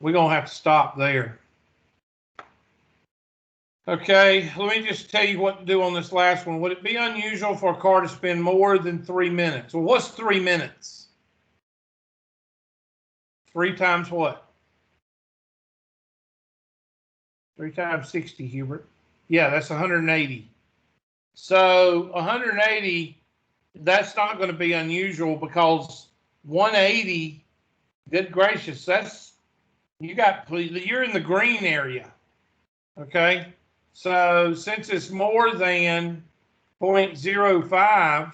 We're going to have to stop there. Okay, let me just tell you what to do on this last one. Would it be unusual for a car to spend more than 3 minutes? Well, what's 3 minutes? 3 times what? 3 times 60, Hubert. Yeah, that's 180. So 180, that's not going to be unusual because 180, good gracious, you're in the green area. Okay. So since it's more than 0.05,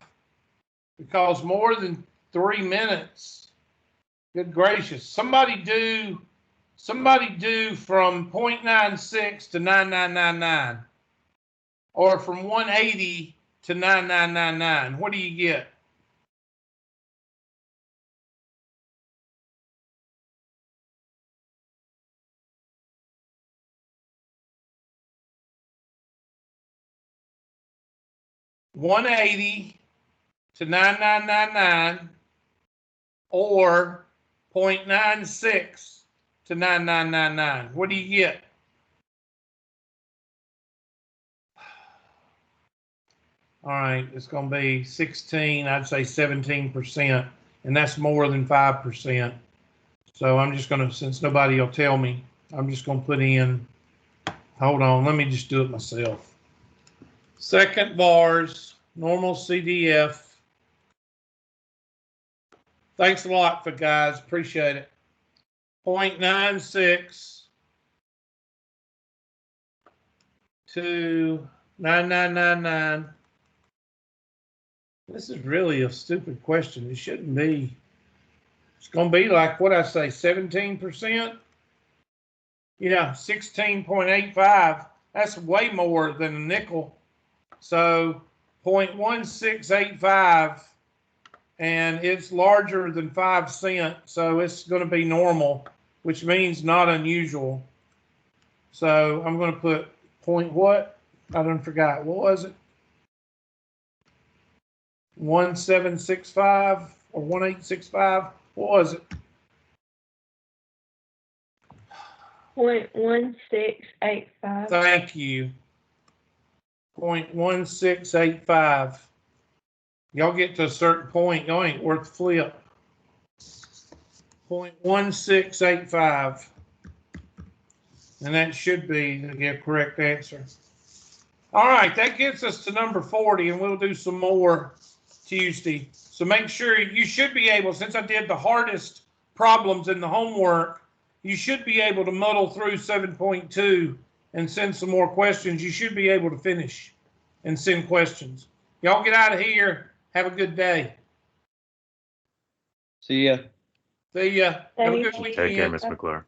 because more than 3 minutes, good gracious, somebody do from 0.96 to 9999, or from 180 to 9999. What do you get? $180 to 9999, or 0.96 to 9999. What do you get? All right, it's going to be 16, I'd say 17%, and that's more than 5%. So I'm just going to, since nobody will tell me, I'm just going to put in, hold on, let me just do it myself. Second VARS, normal CDF. Thanks a lot for guys, appreciate it. 0.96 to 9999. This is really a stupid question. It shouldn't be It's gonna be like, what I say, 17%? Yeah, 16.85. That's way more than a nickel. So 0.1685, and it's larger than 5 cents, so it's gonna be normal, which means not unusual. So I'm gonna put point what? I done forgot. What was it? 1765 or 1865? What was it? 0.1685. Thank you. 0.1685. Y'all get to a certain point, y'all ain't worth the flip. 0.1685. And that should be the correct answer. All right, that gets us to number 40, and we'll do some more Tuesday. So make sure you should be able, since I did the hardest problems in the homework, you should be able to muddle through 7.2 and send some more questions. You should be able to finish and send questions. Y'all get out of here. Have a good day. See ya. See ya. Have a good Thanks. weekend. Take care, Miss McClure.